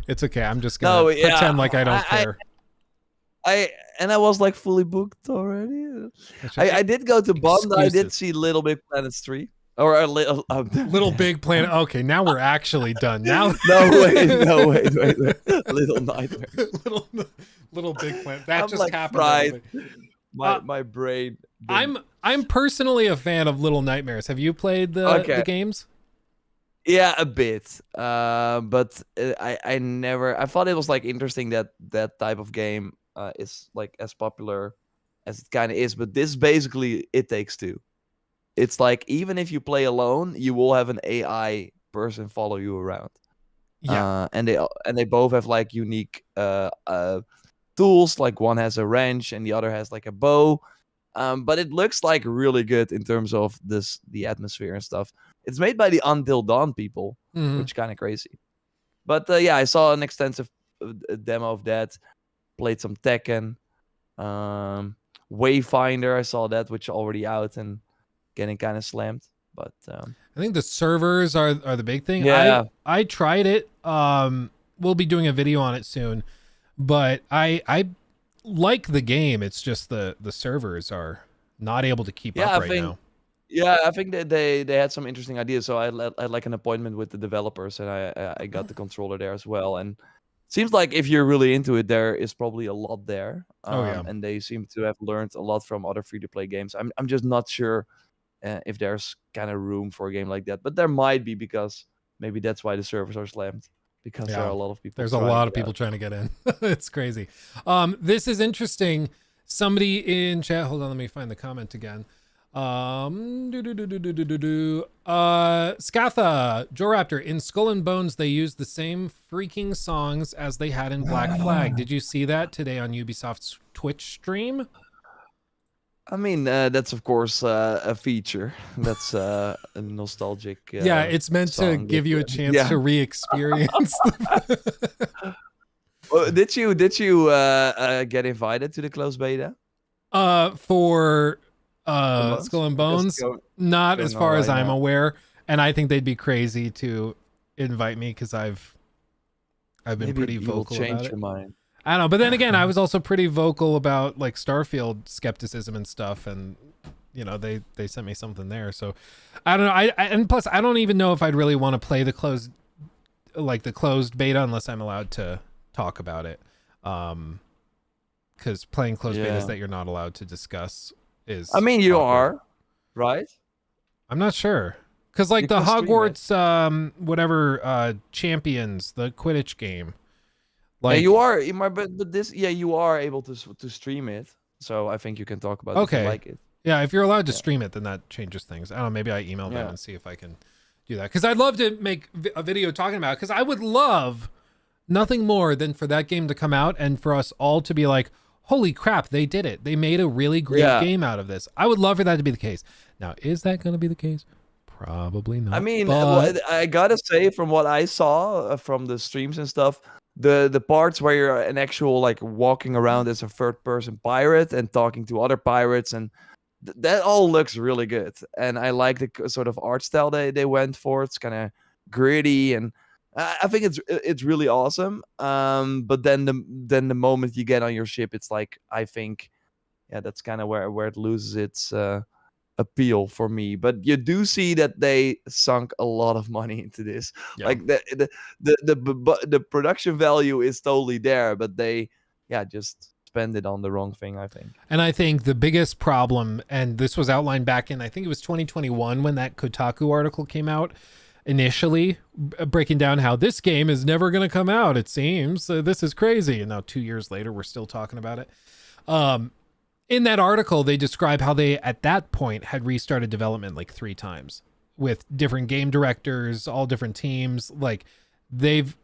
it's okay. I'm just gonna pretend like I don't care. I was like fully booked already. I did go to Bond. I did see Little Big Planets 3. Or a little Little Big Planet. Okay, now we're actually done. Now no wait. Little Nightmare. little Big Planet. That just like happened. My brain. I'm personally a fan of Little Nightmares. Have you played the games? Yeah, a bit. But I thought it was like interesting that type of game is like as popular as it kind of is. But this basically It Takes Two. It's like even if you play alone, you will have an AI person follow you around. Yeah, and they both have like unique tools. Like one has a wrench and the other has like a bow. But it looks like really good in terms of the atmosphere and stuff. It's made by the Until Dawn people, which is kind of crazy. But yeah, I saw an extensive demo of that. Played some Tekken, Wayfinder. I saw that, which is already out and getting kind of slammed. But I think the servers are the big thing. Yeah, I tried it. We'll be doing a video on it soon, but I like the game. It's just the servers are not able to keep up right now. Yeah, I think that they had some interesting ideas. So I had like an appointment with the developers, and I got the controller there as well. And it seems like if you're really into it, there is probably a lot there. And they seem to have learned a lot from other free-to-play games. I'm just not sure if there's kind of room for a game like that, but there might be, because maybe that's why the servers are slammed, because there are a lot of people. There's a lot of people trying to get in. It's crazy. This is interesting. Somebody in chat, hold on, let me find the comment again. Scatha, Jorraptor, in Skull and Bones they used the same freaking songs as they had in Black Flag. Did you see that today on Ubisoft's Twitch stream? I mean, that's of course a feature. That's a nostalgic. Yeah, it's meant to give you a chance to re-experience. Did you get invited to the closed beta? For Skull and Bones, not as far as I'm aware, and I think they'd be crazy to invite me because I've been pretty vocal about it. Your mind. I don't know. But then again, I was also pretty vocal about like Starfield skepticism and stuff, and they sent me something there. So I don't know. And plus I don't even know if I'd really want to play the closed beta unless I'm allowed to talk about it. Because playing closed betas that you're not allowed to discuss is. I mean, you awkward. are, right? I'm not sure. Because like the Hogwarts, whatever, Champions, the Quidditch game. Like you are, but this, you are able to stream it. So I think you can talk about it if you like it. Yeah, if you're allowed to stream it, then that changes things. I don't know. Maybe I email them and see if I can do that. Because I'd love to make a video talking about it. Because I would love nothing more than for that game to come out and for us all to be like, holy crap, they did it. They made a really great game out of this. I would love for that to be the case. Now, is that going to be the case? Probably not. I mean, but... I gotta say, from what I saw from the streams and stuff, the parts where you're an actual like walking around as a third-person pirate and talking to other pirates, and that all looks really good. And I like the sort of art style they went for. It's kind of gritty, and I think it's really awesome. But then the moment you get on your ship, it's like, I think, that's kind of where it loses its appeal for me. But you do see that they sunk a lot of money into this. Like the production value is totally there, but they just spend it on the wrong thing, I think. And I think the biggest problem, and this was outlined back in, I think it was 2021 when that Kotaku article came out initially, breaking down how this game is never going to come out, it seems. This is crazy. And now 2 years later, we're still talking about it. In that article, they describe how they, at that point, had restarted development like 3 times with different game directors, all different teams. Like, they've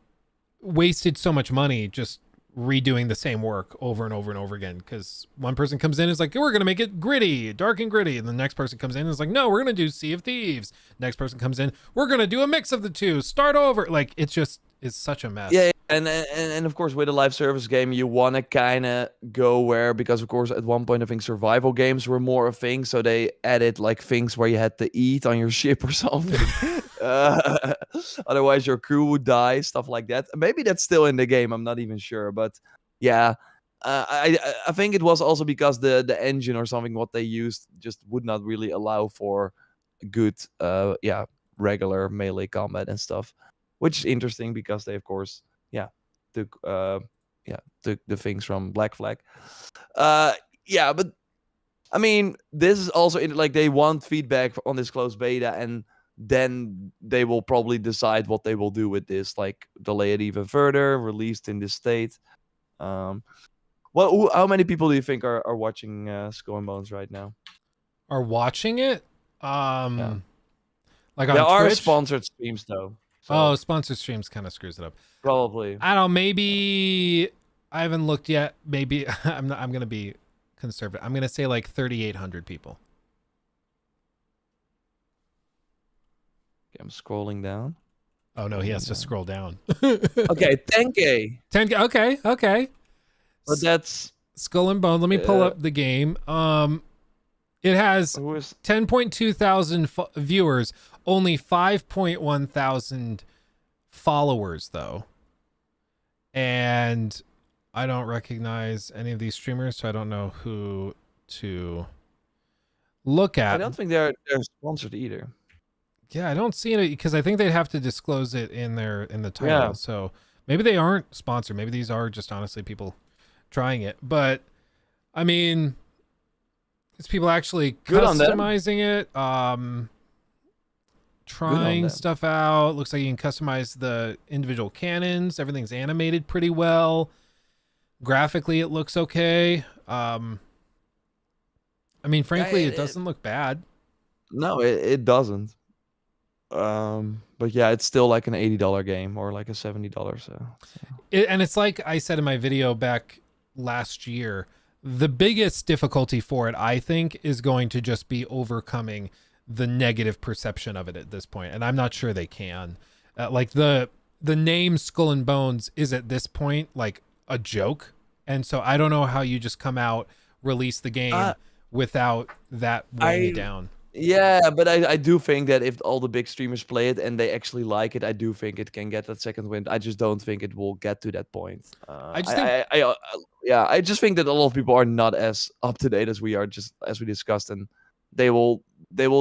wasted so much money just redoing the same work over and over and over again. Because one person comes in and is like, we're going to make it gritty, dark and gritty. And the next person comes in and is like, no, we're going to do Sea of Thieves. Next person comes in, we're going to do a mix of the two. Start over. Like, it's just, it's such a mess. Yeah, and of course, with a live service game, you want to kind of go where, because of course at one point I think survival games were more a thing, so they added like things where you had to eat on your ship or something. Otherwise your crew would die, stuff like that. Maybe that's still in the game, I'm not even sure. But yeah, I think it was also because the engine or something what they used just would not really allow for good regular melee combat and stuff, which is interesting because they of course took the things from Black Flag. But I mean, this is also like they want feedback on this closed beta, and then they will probably decide what they will do with this, like delay it even further, released in this state. How many people do you think are watching Skull and Bones right now? Are watching it? Like on there are Twitch? Sponsored streams though. So. Sponsored streams kind of screws it up. Probably. I don't know. Maybe I haven't looked yet. Maybe I'm going to be conservative. I'm going to say like 3,800 people. Okay, I'm scrolling down. Oh no, he has to scroll down. Okay, 10K. 10K. Okay. But that's Skull and Bone. Let me pull up the game. It has 10.2 thousand viewers, only 5.1 thousand followers though. And I don't recognize any of these streamers, so I don't know who to look at. I don't think they're sponsored either. Yeah, I don't see it because I think they'd have to disclose it in the title. Yeah. So maybe they aren't sponsored. Maybe these are just honestly people trying it. But I mean, it's people actually customizing it, trying stuff out. Looks like you can customize the individual cannons. Everything's animated pretty well. Graphically, it looks okay. I mean, frankly, it doesn't look bad. No, it doesn't. But yeah, it's still like an $80 game or like a $70. And it's like I said in my video back last year, the biggest difficulty for it, I think, is going to just be overcoming the negative perception of it at this point. And I'm not sure they can. Like the name Skull and Bones is at this point like a joke. And so I don't know how you just come out, release the game without that weighing you down. Yeah, but I do think that if all the big streamers play it and they actually like it, I do think it can get that second wind. I just don't think it will get to that point. I just think Yeah, I just think that a lot of people are not as up to date as we are, just as we discussed, and they will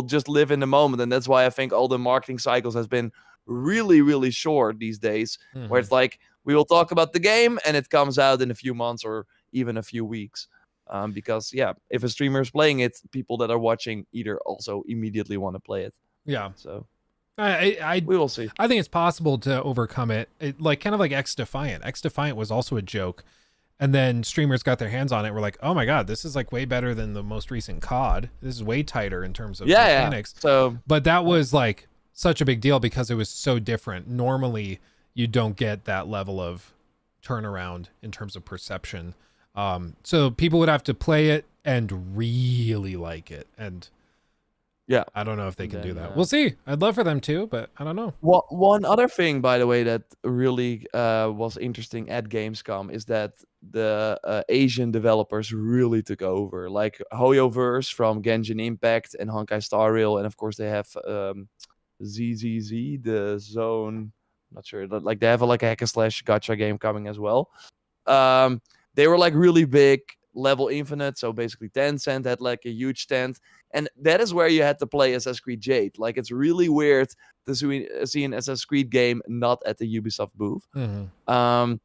just live in the moment, and that's why I think all the marketing cycles has been really, really short these days, where it's like we will talk about the game and it comes out in a few months or even a few weeks. Because if a streamer is playing it, people that are watching either also immediately want to play it. yeah. So We will see. I think it's possible to overcome it. Like kind of like X Defiant. X Defiant was also a joke, and then streamers got their hands on it. We're like, oh my god, this is like way better than the most recent COD. This is way tighter in terms of mechanics. So, but that was like such a big deal because it was so different. Normally, you don't get that level of turnaround in terms of perception. So people would have to play it and really like it, and yeah, I don't know if they can do that. We'll see. I'd love for them to, but I don't know. One other thing, by the way, that really was interesting at Gamescom is that the Asian developers really took over. Like HoYoverse from Genshin Impact and Honkai Star Rail, and of course they have ZZZ, the Zone. Not sure. Like they have like a hack and slash gacha game coming as well. They were like really big. Level Infinite, so basically Tencent had like a huge stand, and that is where you had to play Assassin's Creed Jade. Like it's really weird to see an Assassin's Creed game not at the Ubisoft booth. And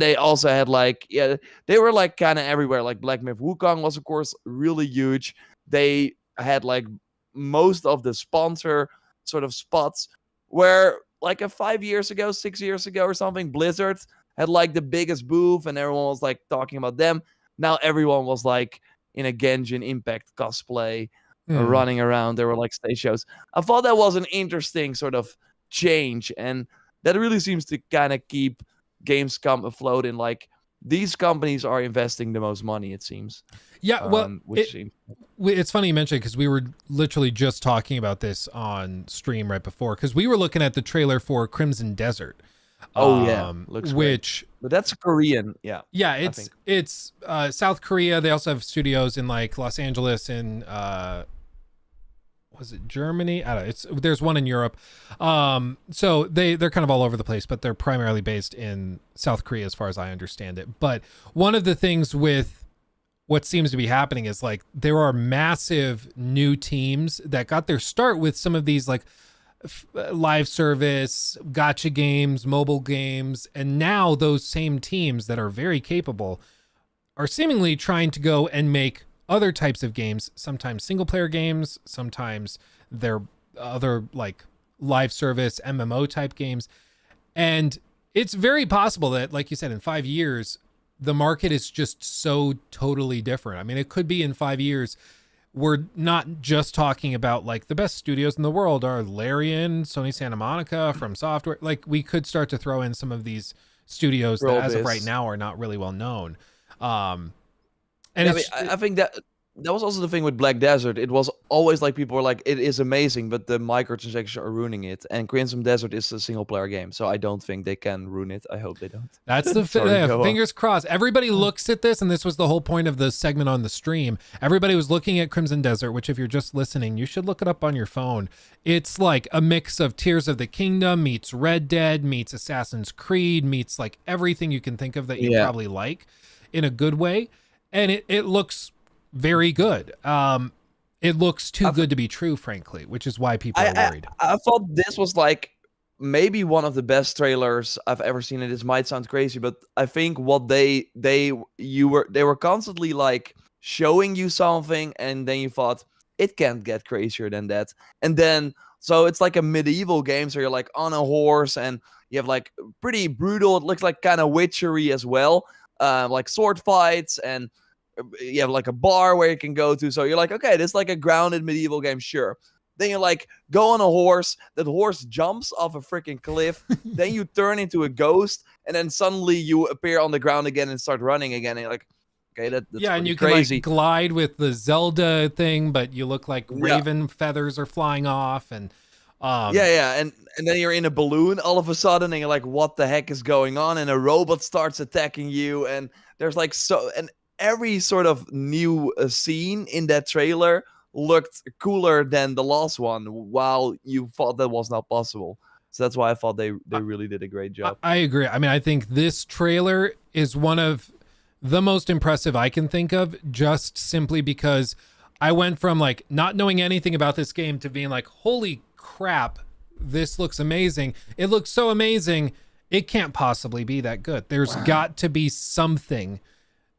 they also had like they were like kind of everywhere. Like Black Myth Wukong was of course really huge. They had like most of the sponsor sort of spots where like 5 years ago, 6 years ago or something, Blizzard had like the biggest booth and everyone was like talking about them. Now everyone was like in a Genshin Impact cosplay, running around. There were like stage shows. I thought that was an interesting sort of change, and that really seems to kind of keep Gamescom afloat. In like these companies are investing the most money, it seems. Yeah, well, it's funny you mentioned because we were literally just talking about this on stream right before, because we were looking at the trailer for Crimson Desert. Looks which great. But that's Korean. Yeah, it's South Korea. They also have studios in like Los Angeles and was it Germany? I don't know. There's one in Europe. So they're kind of all over the place, but they're primarily based in South Korea as far as I understand it. But one of the things with what seems to be happening is like there are massive new teams that got their start with some of these like live service, gacha games, mobile games, and now those same teams that are very capable are seemingly trying to go and make other types of games, sometimes single player games, sometimes they're other like live service MMO type games. And it's very possible that, like you said, in 5 years, the market is just so totally different. I mean, it could be in 5 years we're not just talking about like the best studios in the world are Larian, Sony Santa Monica, From Software. Like we could start to throw in some of these studios that as of right now are not really well known. And I think that was also the thing with Black Desert. It was always like people were like, it is amazing, but the microtransactions are ruining it. And Crimson Desert is a single player game, so I don't think they can ruin it. I hope they don't. That's the fingers crossed. Everybody looks at this, and this was the whole point of the segment on the stream. Everybody was looking at Crimson Desert, which if you're just listening, you should look it up on your phone. It's like a mix of Tears of the Kingdom meets Red Dead meets Assassin's Creed meets like everything you can think of that you probably like in a good way. And it looks very good. It looks too good to be true, frankly, which is why people are worried. I thought this was like maybe one of the best trailers I've ever seen. And this might sound crazy, but I think what they were constantly like showing you something, and then you thought it can't get crazier than that. And then so it's like a medieval game, so you're like on a horse, and you have like pretty brutal. It looks like kind of witchery as well, like sword fights, and you have like a bar where you can go to. So you're like, okay, this is like a grounded medieval game, sure. Then you like go on a horse. That horse jumps off a freaking cliff. Then you turn into a ghost, and then suddenly you appear on the ground again and start running again. And you're like, okay, that's and you crazy. Can like glide with the Zelda thing, but you look like raven feathers are flying off, and and then you're in a balloon all of a sudden, and you're like, what the heck is going on? And a robot starts attacking you, and there's like every sort of new scene in that trailer looked cooler than the last one, while you thought that was not possible. So that's why I thought they really did a great job. I agree. I mean, I think this trailer is one of the most impressive I can think of, just simply because I went from like not knowing anything about this game to being like, holy crap, this looks amazing. It looks so amazing. It can't possibly be that good. There's got to be something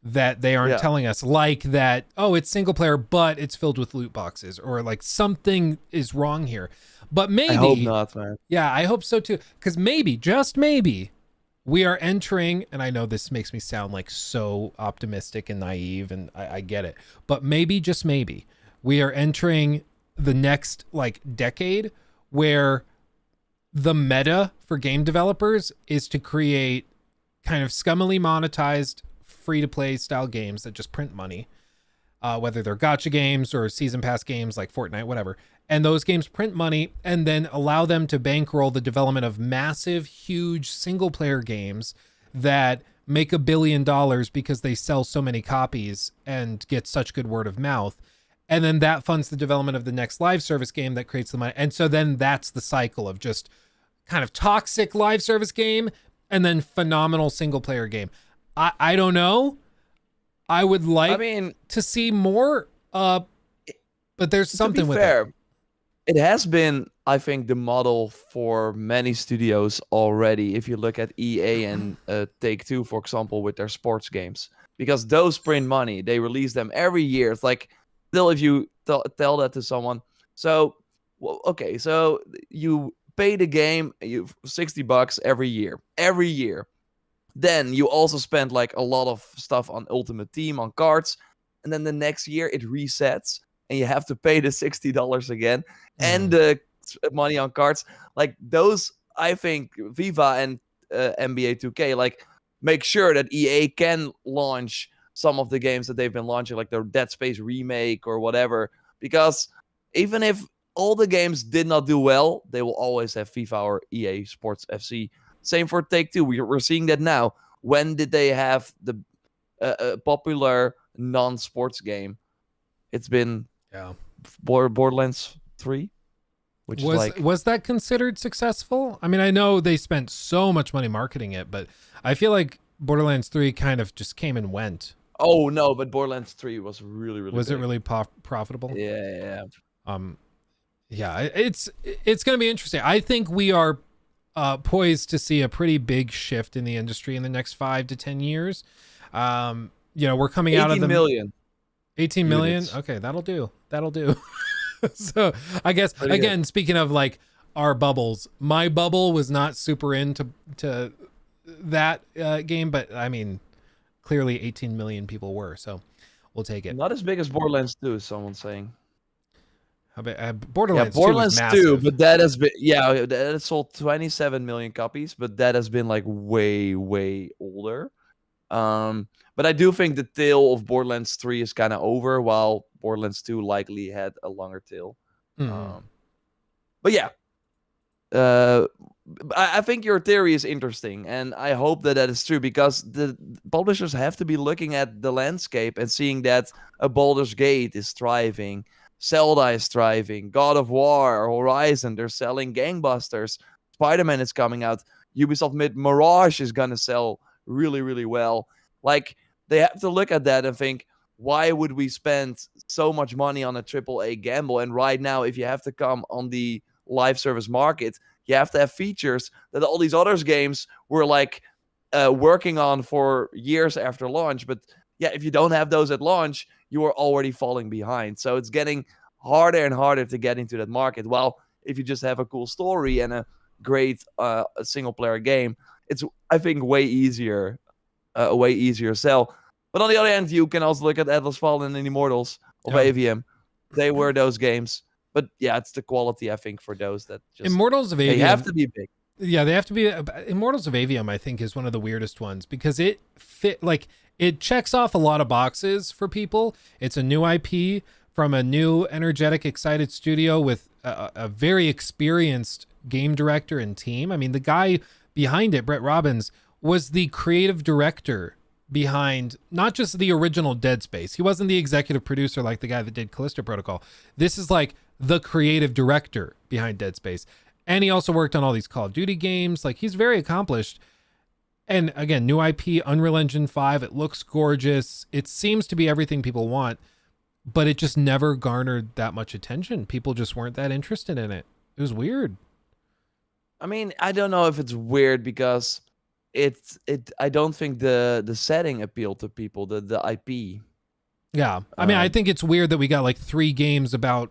that they aren't telling us, like that, oh, it's single player, but it's filled with loot boxes, or like something is wrong here. But maybe, I hope not, man. Yeah, I hope so too. Because maybe, just maybe, we are entering, and I know this makes me sound like so optimistic and naive, and I get it, but maybe, just maybe, we are entering the next like decade where the meta for game developers is to create kind of scummily monetized free-to-play style games that just print money, whether they're gacha games or season pass games like Fortnite, whatever. And those games print money and then allow them to bankroll the development of massive, huge single-player games that make $1 billion because they sell so many copies and get such good word of mouth. And then that funds the development of the next live service game that creates the money. And so then that's the cycle of just kind of toxic live service game and then phenomenal single-player game. I don't know. I would like to see more, but there's something with it. It has been, I think, the model for many studios already. If you look at EA and Take-Two, for example, with their sports games, because those print money, they release them every year. It's like, still, if you tell that to someone, so okay, so you pay the game, you $60 every year. Then you also spend like a lot of stuff on Ultimate Team, on cards, and then the next year it resets and you have to pay the $60 again and the money on cards. Like those, I think FIFA and NBA 2K like make sure that EA can launch some of the games that they've been launching, like their Dead Space remake or whatever, because even if all the games did not do well, they will always have FIFA or EA Sports FC. Same for Take-Two. We're seeing that now. When did they have the popular non-sports game? It's been Borderlands 3, which was that considered successful? I mean, I know they spent so much money marketing it, but I feel like Borderlands 3 kind of just came and went. Oh no, but Borderlands 3 was really was big. It really profitable? Yeah. Yeah, it's going to be interesting. I think we are poised to see a pretty big shift in the industry in the next 5 to 10 years. We're coming out of the 18 million. Units. Okay, that'll do. So I guess again, speaking of like our bubbles, my bubble was not super into that game, but I mean, clearly 18 million people were, so we'll take it. Not as big as Borderlands 2, someone's saying. Borderlands 2, but that has been that sold 27 million copies, but that has been like way older. But I do think the tail of Borderlands 3 is kind of over, while Borderlands 2 likely had a longer tail. But yeah, I think your theory is interesting, and I hope that is true, because the publishers have to be looking at the landscape and seeing that a Baldur's Gate is thriving, Zelda is thriving, God of War, Horizon, they're selling gangbusters. Spider-Man is coming out. Ubisoft Mirage is gonna sell really well. Like, they have to look at that and think, why would we spend so much money on a AAA gamble? And right now, if you have to come on the live service market, you have to have features that all these other games were like working on for years after launch. But yeah, if you don't have those at launch, you are already falling behind. So it's getting harder and harder to get into that market. While if you just have a cool story and a great single player game, it's, I think, way easier sell. But on the other hand, you can also look at Atlas Fallen and Immortals of AVM. They were those games. But yeah, it's the quality, I think, for those that just... Immortals of AVM... They have to be big. Yeah, they have to be... Immortals of AVM, I think, is one of the weirdest ones, because it it checks off a lot of boxes for people. It's a new IP from a new, energetic, excited studio with a very experienced game director and team. I mean, the guy behind it, Brett Robbins, was the creative director behind not just the original Dead Space. He wasn't the executive producer like the guy that did Callisto Protocol. This is like the creative director behind Dead Space. And he also worked on all these Call of Duty games. Like, he's very accomplished. And again, new IP, Unreal Engine 5. It looks gorgeous. It seems to be everything people want, but it just never garnered that much attention. People just weren't that interested in it. It was weird. I mean, I don't know if it's weird because I don't think the setting appealed to people, the IP. Yeah. I mean, I think it's weird that we got like 3 games about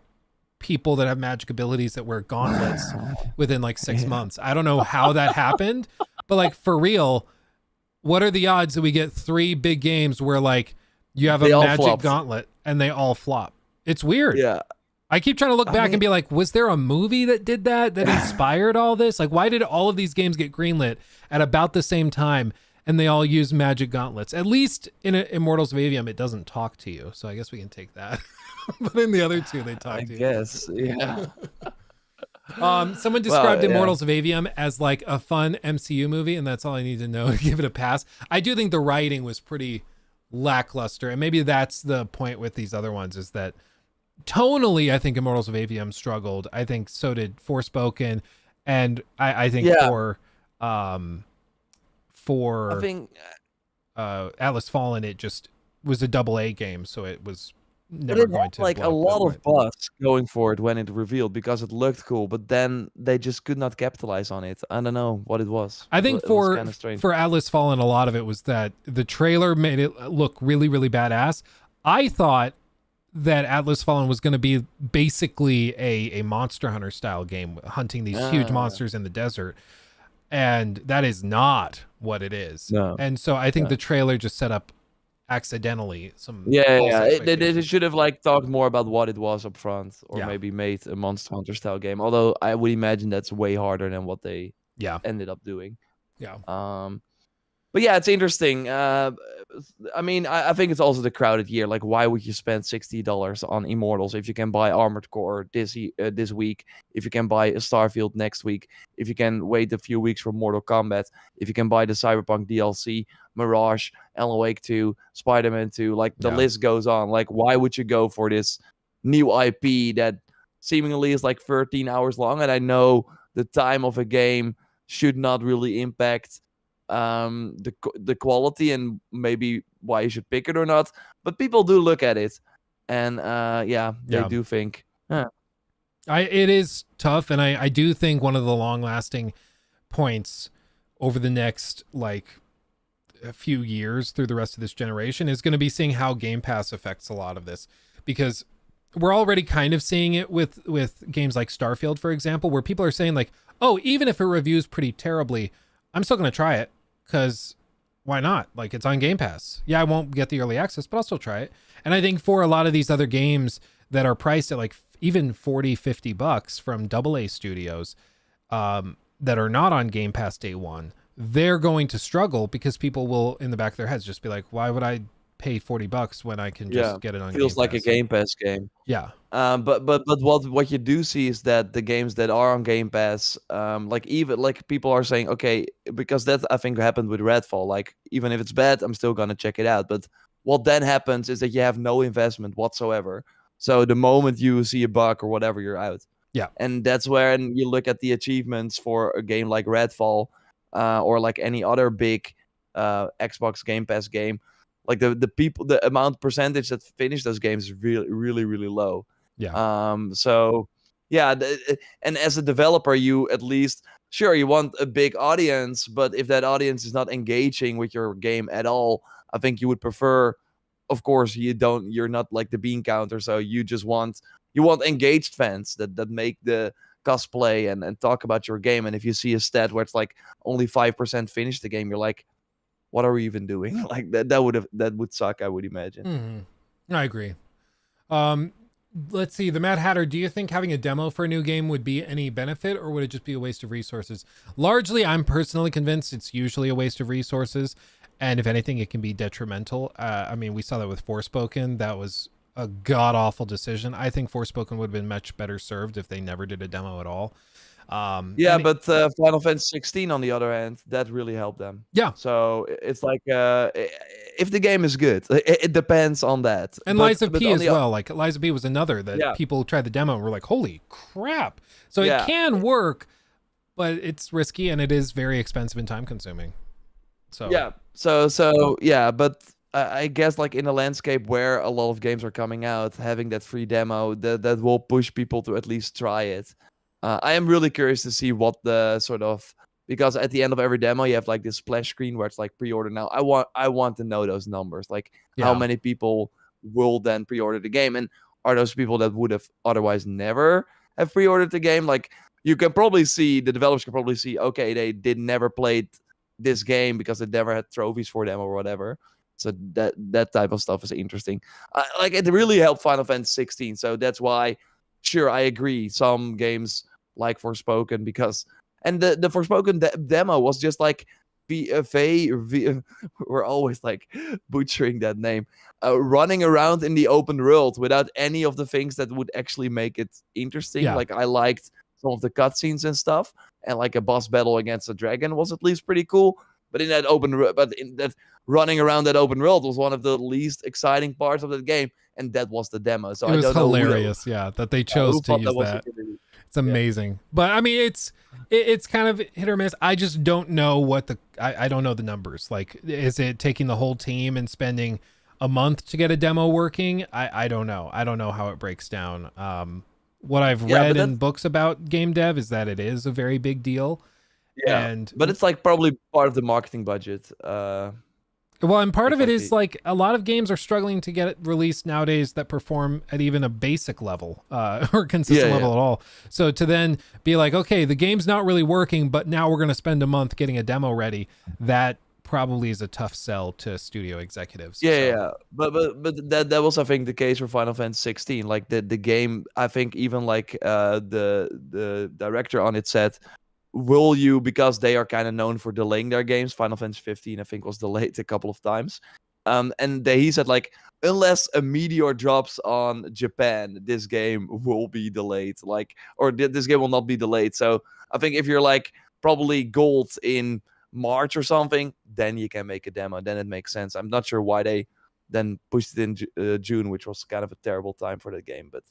people that have magic abilities that wear gauntlets within like 6 months. I don't know how that happened, but like, for real, what are the odds that we get 3 big games where like you have a magic gauntlet and they all flop? It's weird. Yeah. I keep trying to look back and be like, was there a movie that did that inspired all this? Like, why did all of these games get greenlit at about the same time and they all use magic gauntlets? At least in Immortals of Aveum, it doesn't talk to you. So I guess we can take that. But in the other 2, they talk to you. I guess, yeah. Someone described Immortals of Aveum as like a fun MCU movie, and that's all I need to know to give it a pass. I do think the writing was pretty lackluster, and maybe that's the point with these other ones, is that tonally, I think Immortals of Aveum struggled. I think so did Forspoken, and I think for Atlas Fallen, it just was a AA game, so it was never going to like a lot of buzz going for it when it revealed because it looked cool, but then they just could not capitalize on it. I don't know what it was. I think for Atlas Fallen, a lot of it was that the trailer made it look really, really badass. I thought that Atlas Fallen was going to be basically a Monster Hunter style game, hunting these huge monsters in the desert. And that is not what it is. No. And so I think the trailer just set up accidentally some they should have like talked more about what it was up front, or maybe made a Monster Hunter style game, although I would imagine that's way harder than what they ended up doing. But yeah, it's interesting. I mean, I think it's also the crowded year. Like, why would you spend $60 on Immortals if you can buy Armored Core this week, if you can buy a Starfield next week, if you can wait a few weeks for Mortal Kombat, if you can buy the Cyberpunk DLC, Mirage, Alan Wake 2, Spider-Man 2, like the list goes on. Like, why would you go for this new IP that seemingly is like 13 hours long? And I know the time of a game should not really impact the quality and maybe why you should pick it or not, but people do look at it, and they do think it is tough. And I do think one of the long lasting points over the next like a few years through the rest of this generation is going to be seeing how Game Pass affects a lot of this, because we're already kind of seeing it with games like Starfield, for example, where people are saying like, oh, even if it reviews pretty terribly, I'm still going to try it, because why not? Like, it's on Game Pass. Yeah, I won't get the early access, but I'll still try it. And I think for a lot of these other games that are priced at like even $40-$50 from AA studios that are not on Game Pass day one, they're going to struggle, because people will, in the back of their heads, just be like, why would I pay $40 when I can just get it on Game Pass? Feels like a Game Pass game. Yeah. But what you do see is that the games that are on Game Pass, like even like people are saying, okay, because that I think happened with Redfall. Like, even if it's bad, I'm still gonna check it out. But what then happens is that you have no investment whatsoever. So the moment you see a bug or whatever, you're out. Yeah. And that's where you look at the achievements for a game like Redfall, or like any other big Xbox Game Pass game. Like the amount percentage that finish those games is really, really, really low. Yeah. So yeah, and as a developer, you at least, sure, you want a big audience, but if that audience is not engaging with your game at all, I think you would prefer, of course, you're not like the bean counter, so you want engaged fans that make the cosplay and talk about your game. And if you see a stat where it's like only 5% finish the game, you're like, what are we even doing? Like that would suck, I would imagine. Mm-hmm. I agree. Let's see, the Mad Hatter, do you think having a demo for a new game would be any benefit, or would it just be a waste of resources? Largely, I'm personally convinced it's usually a waste of resources, and if anything, it can be detrimental. I mean, we saw that with Forspoken. That was a god-awful decision. I think Forspoken would have been much better served if they never did a demo at all. Yeah, And but Final Fantasy 16 on the other hand, that really helped them. yeah, So it's like if the game is good, it depends on that. and But Lies of P on as the well. Like Lies of P was another that yeah, people tried the demo and were like, "Holy crap!" So it yeah, can work, but it's risky and it is very expensive and time consuming. So yeah. So yeah, but I guess like in a landscape where a lot of games are coming out, having that free demo that will push people to at least try it. I am really curious to see what the sort of, because at the end of every demo you have like this splash screen where it's like pre-order now. I want to know those numbers, like how yeah, many people will then pre-order the game, and are those people that would have otherwise never have pre-ordered the game? Like you can probably see, the developers can probably see, okay, they did never played this game because they never had trophies for them or whatever. So that type of stuff is interesting. Like it really helped Final Fantasy 16, so that's why. Sure, I agree. Some games like Forspoken, because and the Forspoken demo was just like we're always like butchering that name, running around in the open world without any of the things that would actually make it interesting. yeah. Like I liked some of the cutscenes and stuff, and like a boss battle against a dragon was at least pretty cool. But in that but in that running around that open world was one of the least exciting parts of that game, and that was the demo. So It I was don't know hilarious, yeah, that they chose who to thought that use was a that. good idea. It's amazing. But I mean, it's kind of hit or miss. I just don't know what I don't know the numbers. Like, is it taking the whole team and spending a month to get a demo working? I don't know. I don't know how it breaks down. What I've Yeah, read but in books about game dev is that it is a very big deal. yeah, And but it's like probably part of the marketing budget. well, and part It's of it like is the like a lot of games are struggling to get it released nowadays that perform at even a basic level or consistent Yeah, level yeah. at all. So to then be like, okay, the game's not really working, but now we're going to spend a month getting a demo ready. That probably is a tough sell to studio executives. Yeah, So yeah, but that was, I think, the case for Final Fantasy 16. Like the game, I think even like the director on it said, "Will you?" Because they are kind of known for delaying their games. Final Fantasy 15, I think, was delayed a couple of times. And he said like, unless a meteor drops on Japan, this game will be delayed. Like, or this game will not be delayed. So I think if you're like probably gold in March or something, then you can make a demo. Then it makes sense. I'm not sure why they then pushed it in June, which was kind of a terrible time for the game. But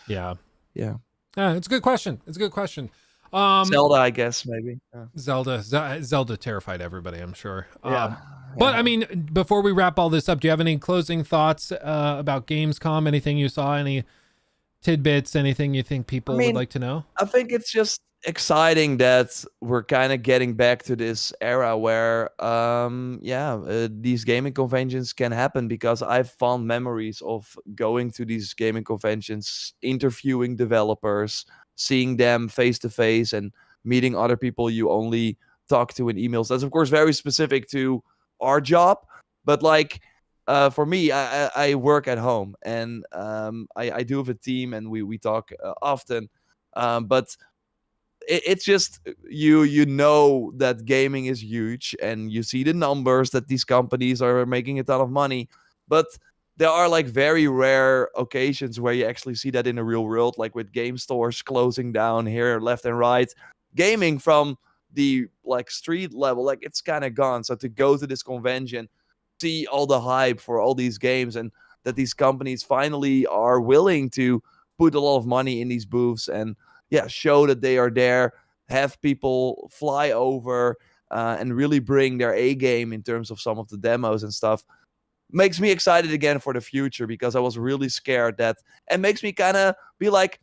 yeah, yeah, it's a good question. It's a good question. Zelda, I guess maybe. Zelda terrified everybody, I'm sure. Yeah. But Yeah. I mean, before we wrap all this up, do you have any closing thoughts about Gamescom? Anything you saw? Any tidbits? Anything you think people would mean, like to know? I think it's just exciting that we're kind of getting back to this era where these gaming conventions can happen, because I've fond memories of going to these gaming conventions, interviewing developers, seeing them face to face, and meeting other people you only talk to in emails. That's of course very specific to our job, but like for me, I work at home, and I do have a team, and we talk often, but it's just you know that gaming is huge, and you see the numbers that these companies are making a ton of money, but there are like very rare occasions where you actually see that in the real world, like with game stores closing down here left and right. Gaming from the like street level, like it's kind of gone. So to go to this convention, see all the hype for all these games, and that these companies finally are willing to put a lot of money in these booths, and yeah, show that they are there, have people fly over, and really bring their A game in terms of some of the demos and stuff, makes me excited again for the future, because I was really scared that, and makes me kind of be like,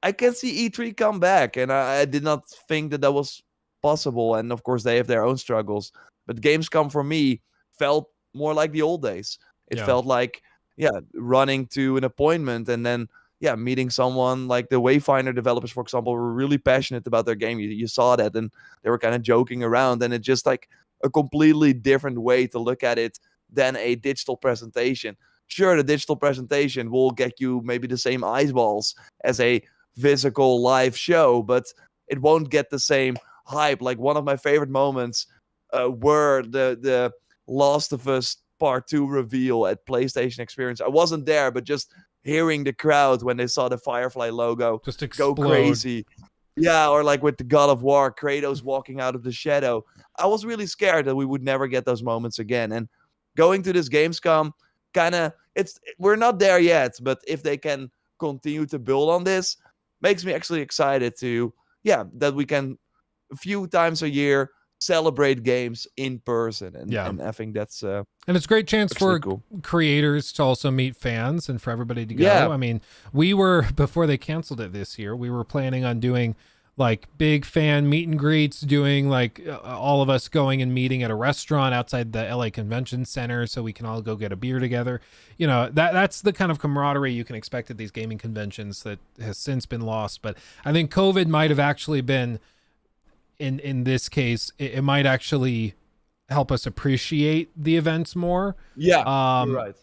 I can see E3 come back, and I did not think that that was possible. And of course, they have their own struggles, but Gamescom for me felt more like the old days. It Yeah. felt like, yeah, running to an appointment, and then yeah, meeting someone. Like the Wayfinder developers, for example, were really passionate about their game. You saw that, and they were kind of joking around, and it's just like a completely different way to look at it than a digital presentation. Sure, the digital presentation will get you maybe the same eyeballs as a physical live show, but it won't get the same hype. Like one of my favorite moments were the Last of Us Part 2 reveal at PlayStation Experience. I wasn't there, but just hearing the crowd when they saw the Firefly logo Just go explode. crazy. Yeah, or like with the God of War, Kratos walking out of the shadow. I was really scared that we would never get those moments again. And going to this Gamescom, kind of, we're not there yet, but if they can continue to build on this, makes me actually excited to, that we can a few times a year celebrate games in person. And I think that's and it's a great chance for cool. creators to also meet fans and for everybody to go. Yeah. I mean, we were, before they canceled it this year, we were planning on doing like big fan meet and greets, doing like all of us going and meeting at a restaurant outside the LA Convention Center so we can all go get a beer together. You know, that's the kind of camaraderie you can expect at these gaming conventions that has since been lost. But I think COVID might have actually been, in this case, it might actually help us appreciate the events more. Yeah, you're right.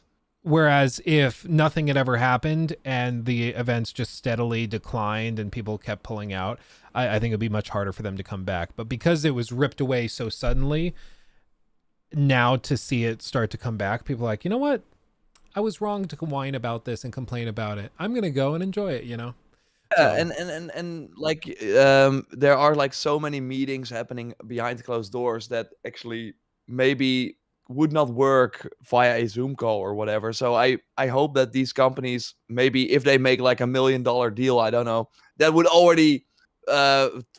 Whereas if nothing had ever happened and the events just steadily declined and people kept pulling out, I think it'd be much harder for them to come back. But because it was ripped away so suddenly, now to see it start to come back, people are like, you know what? I was wrong to whine about this and complain about it. I'm going to go and enjoy it, you know? Yeah, and like there are like so many meetings happening behind closed doors that actually maybe would not work via a Zoom call or whatever. So I hope that these companies, maybe if they make like $1 million deal, I don't know, that would already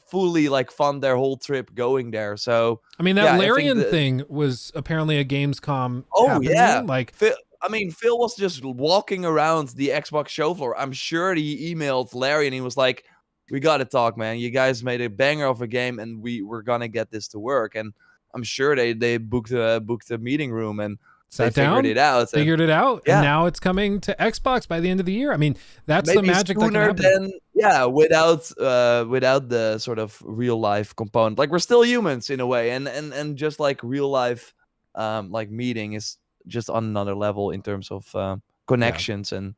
fully like fund their whole trip going there. So I mean, that Larian thing was apparently a Gamescom happening. Yeah, like Phil was just walking around the Xbox show floor. I'm sure he emailed Larry and he was like, "We got to talk, man. You guys made a banger of a game, and we're gonna get this to work." And I'm sure they booked a meeting room and sat down, figured it out. And now it's coming to Xbox by the end of the year. I mean, that's maybe the magic that can happen. Without the sort of real life component. Like, we're still humans in a way, and just like real life, like meeting is just on another level in terms of connections and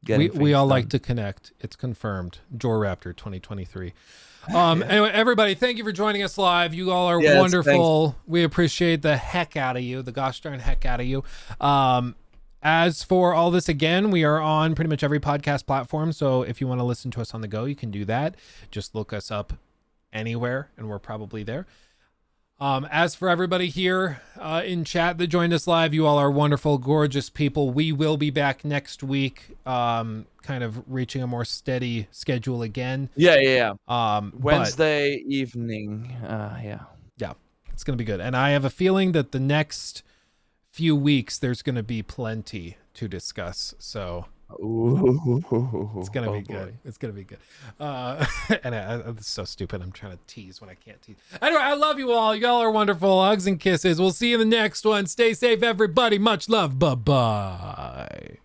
we all like to connect. It's confirmed. Jorraptor 2023. Anyway, everybody, thank you for joining us live. You all are wonderful. Thanks. We appreciate the heck out of you, the gosh darn heck out of you. As for all this, again, we are on pretty much every podcast platform. So if you want to listen to us on the go, you can do that. Just look us up anywhere and we're probably there. As for everybody here in chat that joined us live, you all are wonderful, gorgeous people. We will be back next week, kind of reaching a more steady schedule again. Yeah. Wednesday evening. Yeah, it's going to be good. And I have a feeling that the next few weeks, there's going to be plenty to discuss. So it's going to be good. It's going to be good. And it's so stupid. I'm trying to tease when I can't tease. Anyway, I love you all. Y'all are wonderful. Hugs and kisses. We'll see you in the next one. Stay safe, everybody. Much love. Bye-bye.